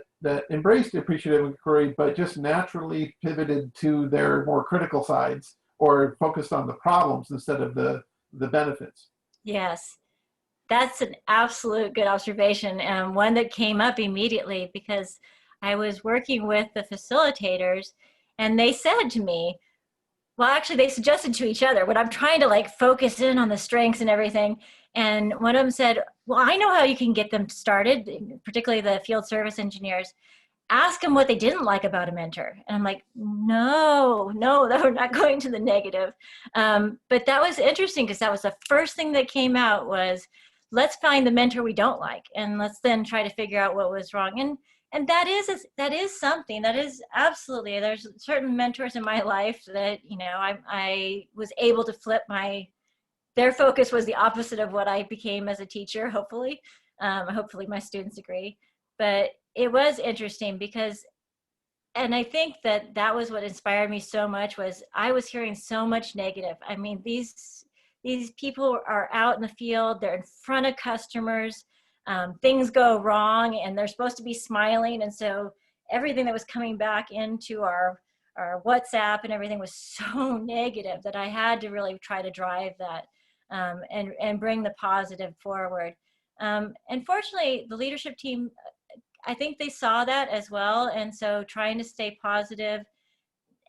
embraced appreciative inquiry, but just naturally pivoted to their more critical sides or focused on the problems instead of the benefits? Yes, that's an absolute good observation, and one that came up immediately because I was working with the facilitators and they said to me, well, actually they suggested to each other when I'm trying to like focus in on the strengths and everything. And one of them said, well, I know how you can get them started, particularly the field service engineers. Ask them what they didn't like about a mentor. And I'm like, no, we're not going to the negative. But that was interesting because that was the first thing that came out was, let's find the mentor we don't like. And let's then try to figure out what was wrong. And that is something that is absolutely, there's certain mentors in my life that, you know, I was able to flip their focus was the opposite of what I became as a teacher, hopefully. Hopefully my students agree. But it was interesting because, and I think that was what inspired me so much was I was hearing so much negative. I mean, these people are out in the field, they're in front of customers, things go wrong and they're supposed to be smiling. And so everything that was coming back into our WhatsApp and everything was so negative that I had to really try to drive that and bring the positive forward. And fortunately, the leadership team, I think they saw that as well. And so trying to stay positive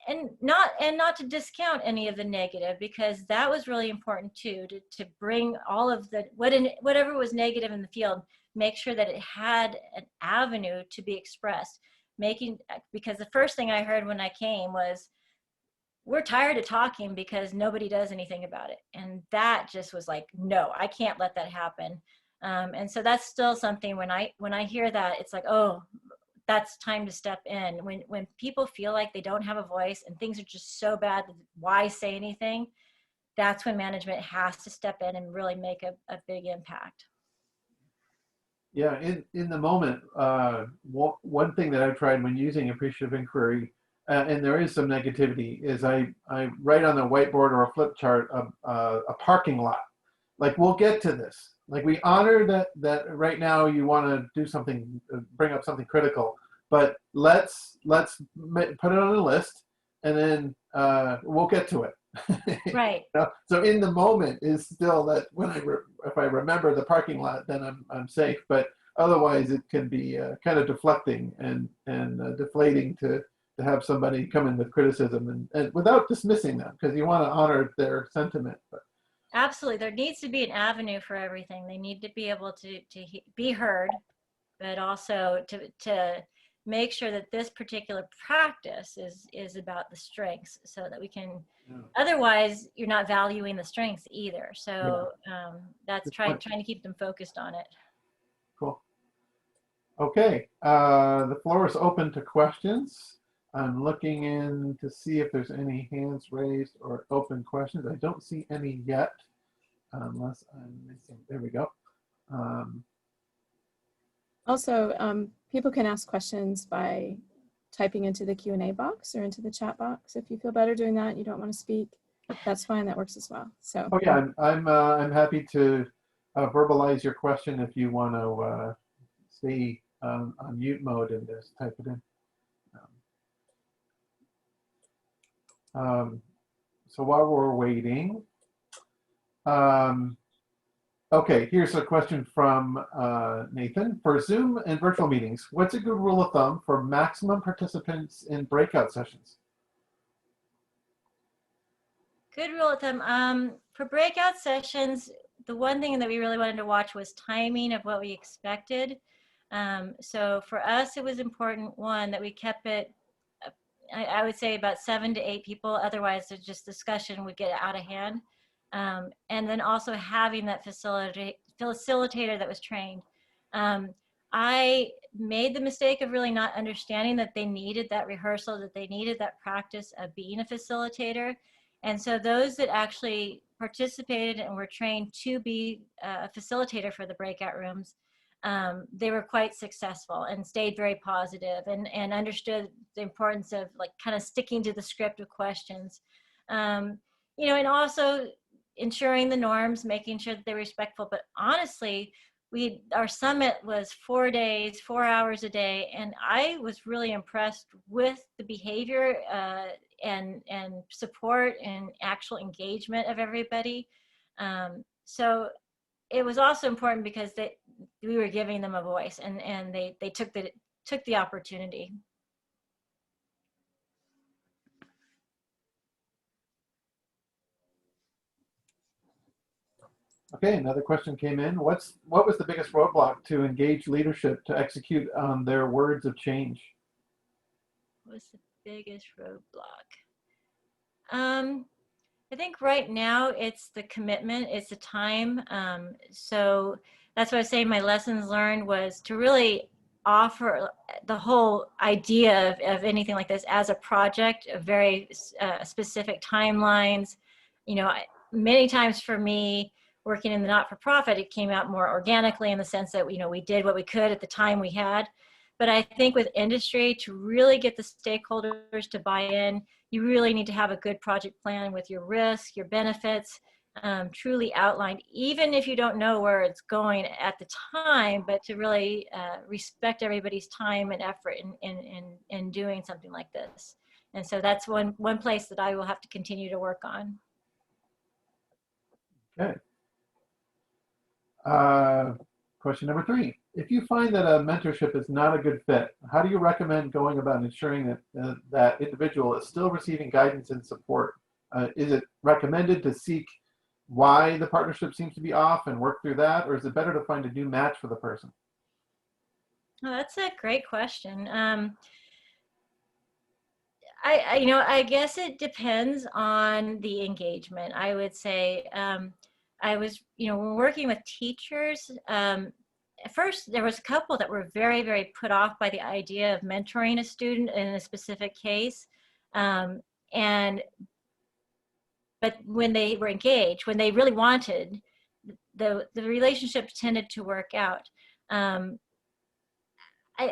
and not to discount any of the negative, because that was really important too, to bring all of the whatever was negative in the field, make sure that it had an avenue to be expressed, because the first thing I heard when I came was, we're tired of talking because nobody does anything about it. And that just was like, no, I can't let that happen. And so that's still something when I hear that, it's like, oh, that's time to step in. When people feel like they don't have a voice and things are just so bad, why say anything? That's when management has to step in and really make a big impact. Yeah, in the moment, one thing that I've tried when using appreciative inquiry, and there is some negativity, is I write on the whiteboard or a flip chart a parking lot. Like, we'll get to this. Like, we honor that right now you want to do something, bring up something critical, but let's put it on a list, and then we'll get to it. Right. You know? So in the moment is still that when if I remember the parking lot, then I'm safe. But otherwise, it can be kind of deflecting and deflating to have somebody come in with criticism and without dismissing them, because you want to honor their sentiment. But Absolutely. There needs to be an avenue for everything. They need to be able to be heard, but also to make sure that this particular practice is about the strengths, so that we can, otherwise you're not valuing the strengths either. So that's trying to keep them focused on it. Cool. Okay, the floor is open to questions. I'm looking in to see if there's any hands raised or open questions. I don't see any yet, unless I'm missing. There we go. Also, people can ask questions by typing into the Q&A box or into the chat box. If you feel better doing that, you don't want to speak, that's fine. That works as well. So. Oh yeah, I'm happy to verbalize your question if you want to stay on mute mode and just type it in. So while we're waiting, okay, here's a question from Nathan. For Zoom and virtual meetings, what's a good rule of thumb for maximum participants in breakout sessions? Good rule of thumb. For breakout sessions, the one thing that we really wanted to watch was timing of what we expected. So for us, it was important, one, that we kept it, I would say about 7 to 8 people. Otherwise, the just discussion would get out of hand. And then also having that facilitator that was trained. I made the mistake of really not understanding that they needed that rehearsal, that they needed that practice of being a facilitator. And so those that actually participated and were trained to be a facilitator for the breakout rooms, they were quite successful and stayed very positive and understood the importance of like kind of sticking to the script of questions. You know, and also ensuring the norms, making sure that they're respectful. But honestly, our summit was 4 days, 4 hours a day, and I was really impressed with the behavior and support and actual engagement of everybody. So it was also important because we were giving them a voice, and they took the opportunity. Okay, another question came in. What was the biggest roadblock to engage leadership to execute on their words of change? What's the biggest roadblock? I think right now it's the commitment, it's the time. So that's what I was saying. My lessons learned was to really offer the whole idea of anything like this as a project, a very specific timelines. You know, many times for me, working in the not-for-profit, it came out more organically in the sense that, you know, we did what we could at the time we had. But I think with industry, to really get the stakeholders to buy in, you really need to have a good project plan with your risk, your benefits, truly outlined, even if you don't know where it's going at the time, but to really respect everybody's time and effort in doing something like this. And so that's one place that I will have to continue to work on. Okay. Question number 3. If you find that a mentorship is not a good fit, how do you recommend going about ensuring that that individual is still receiving guidance and support? Is it recommended to seek why the partnership seems to be off and work through that, or is it better to find a new match for the person? Oh, that's a great question. I guess it depends on the engagement. I would say I was, when working with teachers, at first there was a couple that were very, very put off by the idea of mentoring a student in a specific case. But when they were engaged, when they really wanted, the relationship tended to work out. I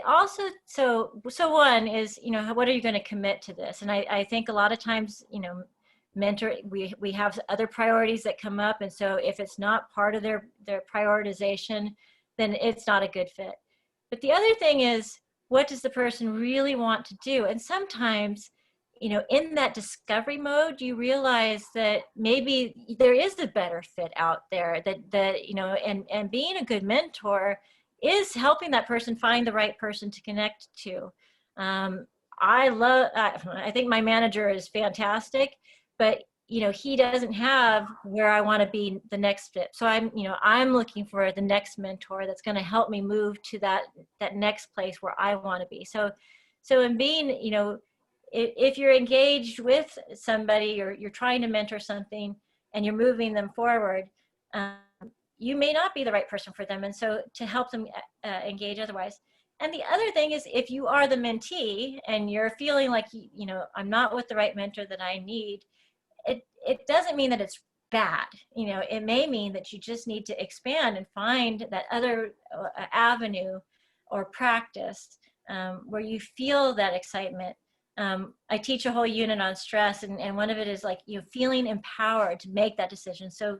also, so one is, what are you going to commit to this? And I think a lot of times, we have other priorities that come up. And so if it's not part of their prioritization, then it's not a good fit. But the other thing is, what does the person really want to do? And sometimes, in that discovery mode, you realize that maybe there is a better fit out there and being a good mentor is helping that person find the right person to connect to. I think my manager is fantastic, but he doesn't have where I want to be the next fit. So I'm looking for the next mentor that's going to help me move to that next place where I want to be. So in being, if you're engaged with somebody or you're trying to mentor something and you're moving them forward, you may not be the right person for them. And so to help them engage otherwise. And the other thing is, if you are the mentee and you're feeling like, I'm not with the right mentor that I need, it doesn't mean that it's bad. It may mean that you just need to expand and find that other avenue or practice where you feel that excitement. I teach a whole unit on stress, and one of it is like feeling empowered to make that decision. So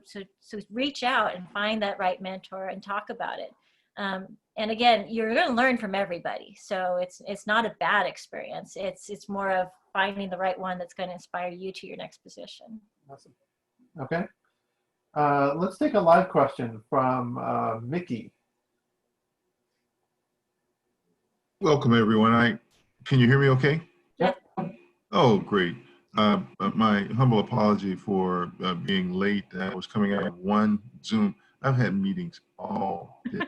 reach out and find that right mentor and talk about it. And again, you're going to learn from everybody, so it's not a bad experience. It's more of finding the right one that's going to inspire you to your next position. Awesome. Okay. Let's take a live question from Mickey. Welcome, everyone. Can you hear me okay? Yep. Oh, great. My humble apology for being late. I was coming out of one Zoom. I've had meetings all day.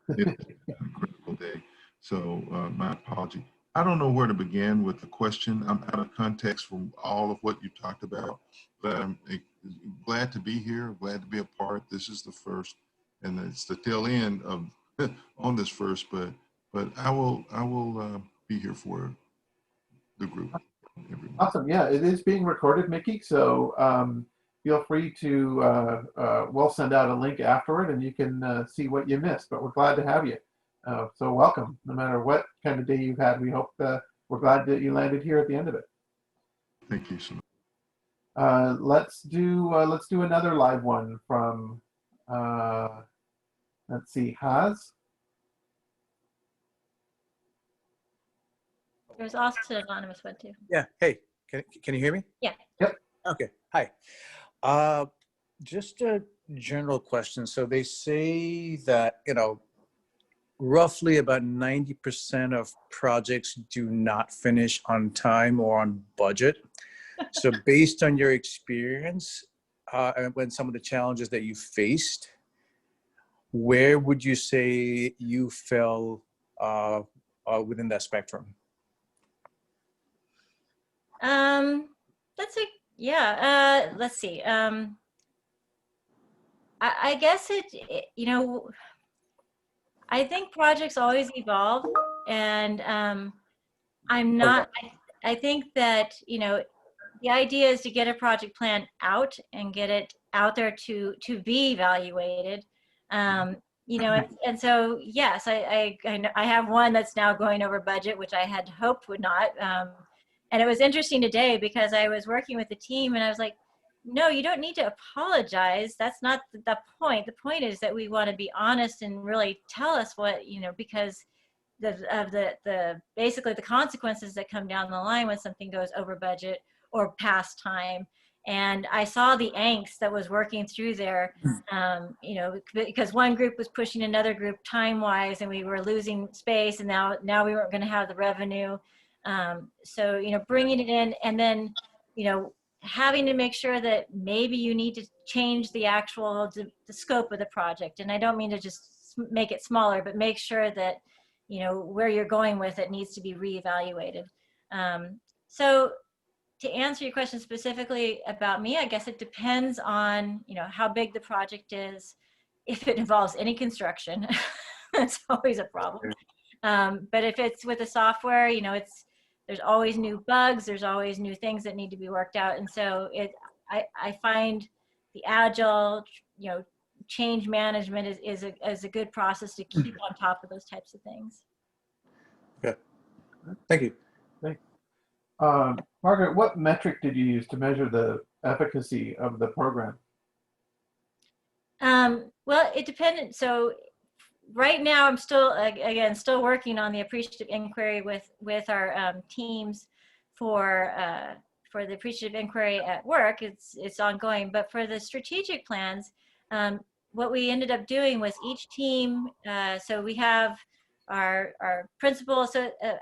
It's a critical day. So my apology. I don't know where to begin with the question. I'm out of context from all of what you talked about, but I'm glad to be here, glad to be a part. This is the first, and it's the tail end of on this first, but I will be here for the group. Everyone. Awesome. Yeah, it is being recorded, Mickey. So feel free to, we'll send out a link afterward and you can see what you missed, but we're glad to have you. So welcome, no matter what kind of day you've had. We hope we're glad that you landed here at the end of it. Thank you so much. Let's do another live one from let's see, Haz. There's also an anonymous one too. Yeah. Hey, can you hear me? Yeah. Yep. Okay. Hi. Just a general question. So they say that, roughly about 90% of projects do not finish on time or on budget. So based on your experience and when some of the challenges that you faced, where would you say you fell within that spectrum? Let's see. I guess I think projects always evolve, and I think that, the idea is to get a project plan out and get it out there to be evaluated. And so, yes, I have one that's now going over budget, which I had hoped would not. And it was interesting today because I was working with the team and I was like, no, you don't need to apologize. That's not the point. The point is that we want to be honest and really tell us what, because basically the consequences that come down the line when something goes over budget or past time. And I saw the angst that was working through there, because one group was pushing another group time-wise and we were losing space, and now we weren't going to have the revenue. So, bringing it in and then, having to make sure that maybe you need to change the scope of the project. And I don't mean to just make it smaller, but make sure that, where you're going with it needs to be reevaluated. So to answer your question specifically about me, I guess it depends on, how big the project is. If it involves any construction, that's always a problem. But if it's with the software, there's always new bugs, there's always new things that need to be worked out. And so I find the agile, change management is a good process to keep on top of those types of things. Okay. Thank you. Thanks. Margaret, what metric did you use to measure the efficacy of the program? Well, it depended. So right now I'm still working on the Appreciative Inquiry with our teams for the Appreciative Inquiry at work. It's ongoing, but for the strategic plans, what we ended up doing was each team, so we have our principal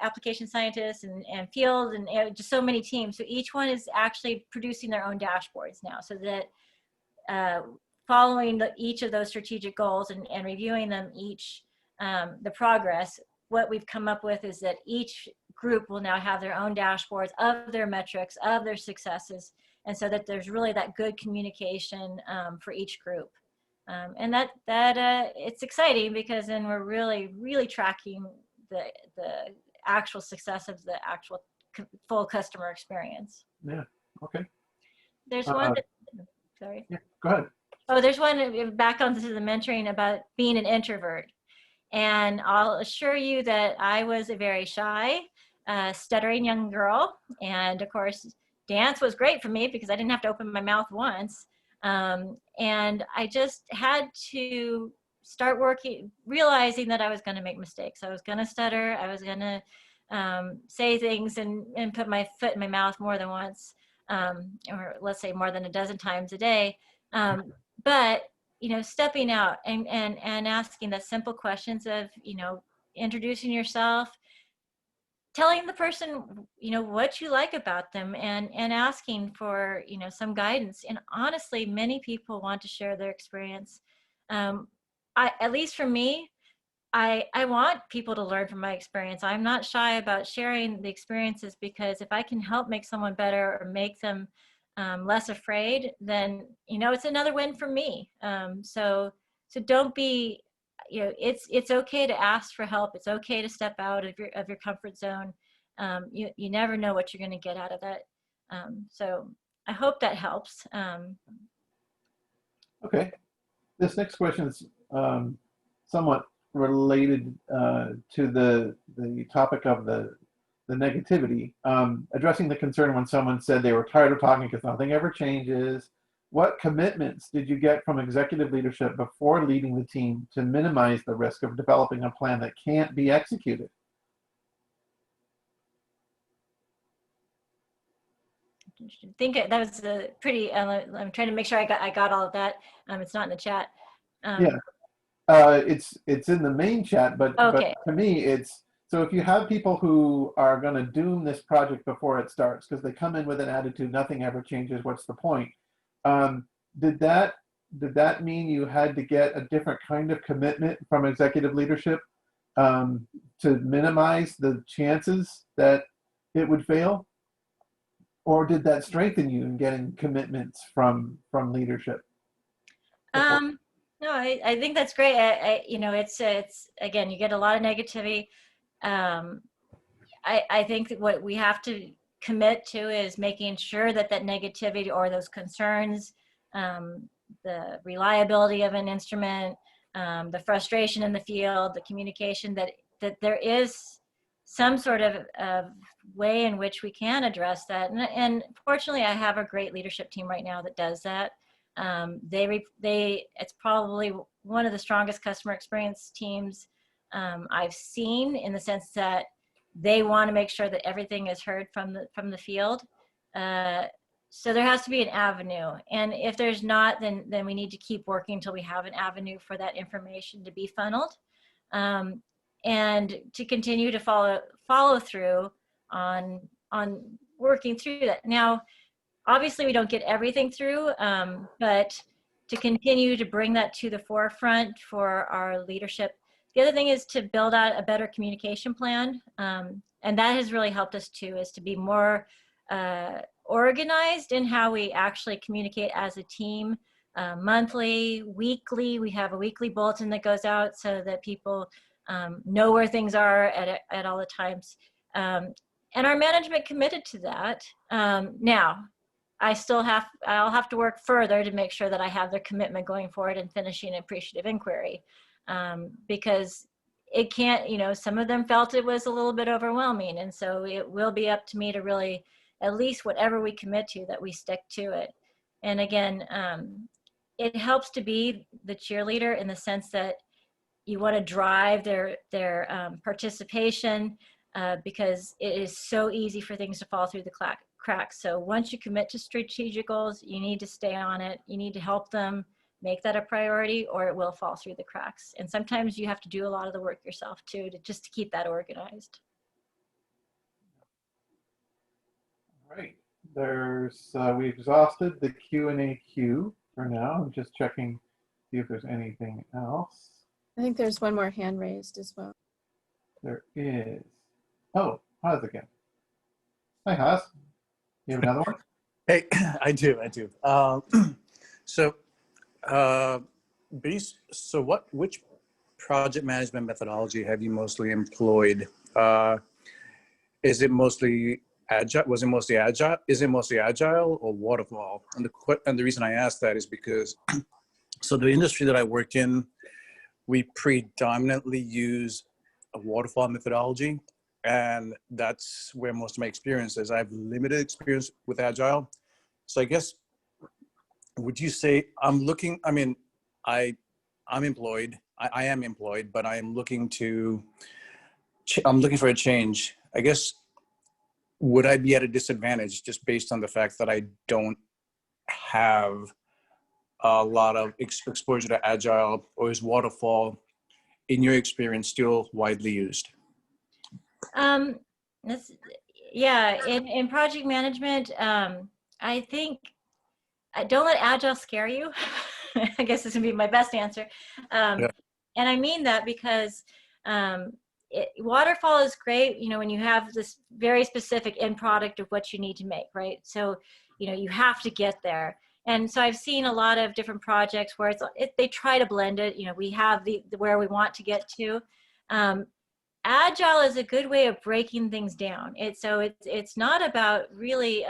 application scientists and field and just so many teams. So each one is actually producing their own dashboards now, so that following each of those strategic goals and reviewing them each, the progress, what we've come up with is that each group will now have their own dashboards of their metrics, of their successes, and so that there's really that good communication for each group. And that it's exciting because then we're really tracking the actual success of the actual full customer experience. Yeah. Okay. There's one. Sorry. Yeah. Go ahead. Oh, there's one back onto the mentoring about being an introvert. And I'll assure you that I was a very shy, stuttering young girl. And of course, dance was great for me because I didn't have to open my mouth once. And I just had to start realizing that I was going to make mistakes. I was going to stutter. I was going to say things and put my foot in my mouth more than once, or let's say more than a dozen times a day. But, stepping out and asking the simple questions of, introducing yourself, telling the person, what you like about them and asking for, some guidance. And honestly, many people want to share their experience. At least for me, I want people to learn from my experience. I'm not shy about sharing the experiences because if I can help make someone better or make them less afraid, then it's another win for me. So don't be, it's okay to ask for help. It's okay to step out of your comfort zone. You never know what you're going to get out of that. So I hope that helps. Okay. This next question is somewhat related to the topic of the negativity, addressing the concern when someone said they were tired of talking because nothing ever changes. What commitments did you get from executive leadership before leading the team to minimize the risk of developing a plan that can't be executed? I think that was a pretty, I'm trying to make sure I got all of that. It's not in the chat. Yeah, it's in the main chat, but Okay. to me, it's, so if you have people who are going to doom this project before it starts because they come in with an attitude, nothing ever changes, what's the point? Did that mean you had to get a different kind of commitment from executive leadership to minimize the chances that it would fail? Or did that strengthen you in getting commitments from leadership? No, I think that's great. You know, it's again, you get a lot of negativity. I think that what we have to commit to is making sure that that negativity or those concerns, the reliability of an instrument, the frustration in the field, the communication, that there is some sort of way in which we can address that. And fortunately, I have a great leadership team right now that does that. It's probably one of the strongest customer experience teams I've seen, in the sense that they want to make sure that everything is heard from the field. So there has to be an avenue, and if there's not, then we need to keep working until we have an avenue for that information to be funneled, and to continue to follow through on working through that. Now, obviously, we don't get everything through, but to continue to bring that to the forefront for our leadership. The other thing is to build out a better communication plan, and that has really helped us too, is to be more organized in how we actually communicate as a team, monthly, weekly. We have a weekly bulletin that goes out so that people know where things are at all the times. And our management committed to that. Now, I'll have to work further to make sure that I have their commitment going forward and finishing Appreciative Inquiry, because it can't, you know, some of them felt it was a little bit overwhelming, and so it will be up to me to really, at least whatever we commit to, that we stick to it. And again, it helps to be the cheerleader in the sense that you want to drive their participation, because it is so easy for things to fall through the cracks. So once you commit to strategic goals, you need to stay on it. You need to help them make that a priority, or it will fall through the cracks. And sometimes you have to do a lot of the work yourself too, just to keep that organized. All right, we exhausted the Q&A queue for now. I'm just checking, see if there's anything else. I think there's one more hand raised as well. There is. Oh, Haas again. Hi, Haas. You have another one? Hey, I do. Which project management methodology have you mostly employed? Is it mostly agile? Was it mostly agile? Is it mostly agile or waterfall? And the reason I ask that is because, so the industry that I work in, we predominantly use a waterfall methodology, and that's where most of my experience is. I have limited experience with agile. So I guess, would you say I'm employed, I am employed, but I am looking for a change. I guess, would I be at a disadvantage just based on the fact that I don't have a lot of exposure to agile, or is waterfall, in your experience, still widely used? Yeah, in project management, I think, don't let agile scare you. I guess this would be my best answer. Yeah. And I mean that because waterfall is great, you know, when you have this very specific end product of what you need to make, right? So, you know, you have to get there. And so I've seen a lot of different projects where they try to blend it. You know, we have where we want to get to. Agile is a good way of breaking things down. It's not about really,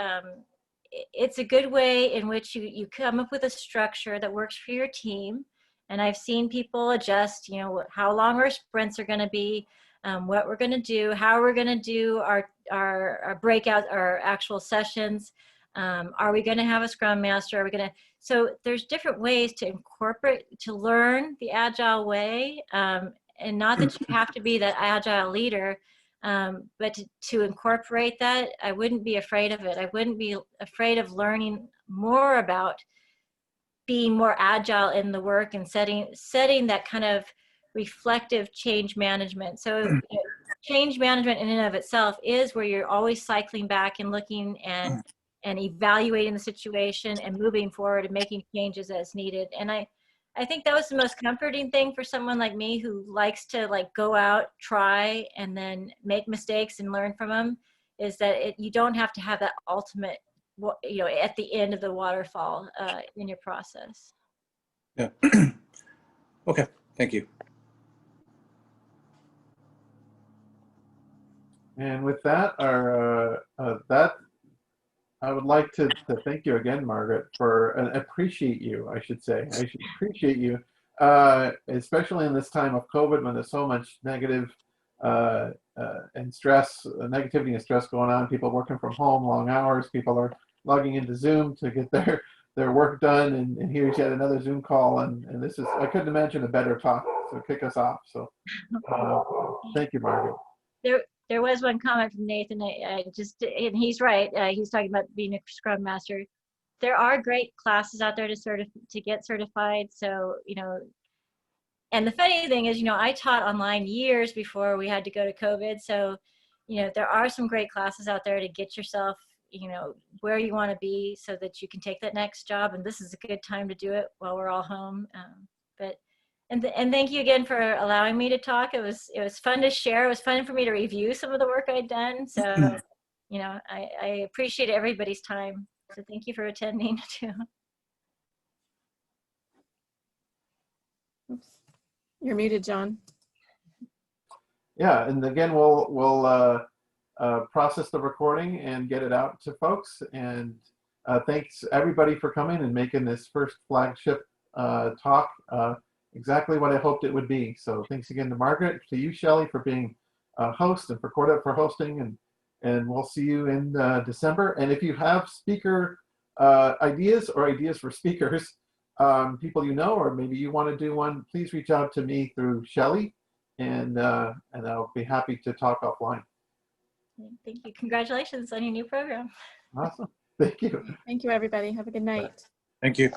it's a good way in which you come up with a structure that works for your team, And I've seen people adjust, you know, how long our sprints are going to be, what we're going to do, how we're going to do our breakouts, our actual sessions. Are we going to have a Scrum Master? Are we going to? So there's different ways to incorporate, to learn the Agile way, and not that you have to be that Agile leader, but to incorporate that. I wouldn't be afraid of it. I wouldn't be afraid of learning more about being more agile in the work and setting that kind of reflective change management. So change management in and of itself is where you're always cycling back and looking and evaluating the situation and moving forward and making changes as needed. And I think that was the most comforting thing for someone like me who likes to like go out, try, and then make mistakes and learn from them, is that you don't have to have that ultimate, you know, at the end of the waterfall in your process. Yeah. Okay, thank you. And with that, I would like to thank you again, Margaret, for appreciate you, I should say. I should appreciate you, especially in this time of COVID when there's so much negative and stress, negativity and stress going on. People working from home, long hours. People are logging into Zoom to get their work done. And here's yet another Zoom call. And this is, I couldn't imagine a better talk to kick us off. So thank you, Margaret. There was one comment from Nathan, and he's right. He's talking about being a Scrum Master. There are great classes out there to get certified. So, you know, and the funny thing is, you know, I taught online years before we had to go to COVID. So, you know, there are some great classes out there to get yourself, you know, where you want to be so that you can take that next job. And this is a good time to do it while we're all home. And thank you again for allowing me to talk. It was fun to share. It was fun for me to review some of the work I'd done. So, you know, I appreciate everybody's time. So thank you for attending too. Oops. You're muted, Jon. Yeah, and again, we'll process the recording and get it out to folks. And thanks everybody for coming and making this first flagship talk exactly what I hoped it would be. So thanks again to Margaret, to you, Shelley, for being a host, and for Corda for hosting, and we'll see you in December. And if you have speaker ideas or ideas for speakers, people you know, or maybe you want to do one, please reach out to me through Shelley, and I'll be happy to talk offline. Thank you. Congratulations on your new program. Awesome. Thank you. Thank you, everybody. Have a good night. Thank you.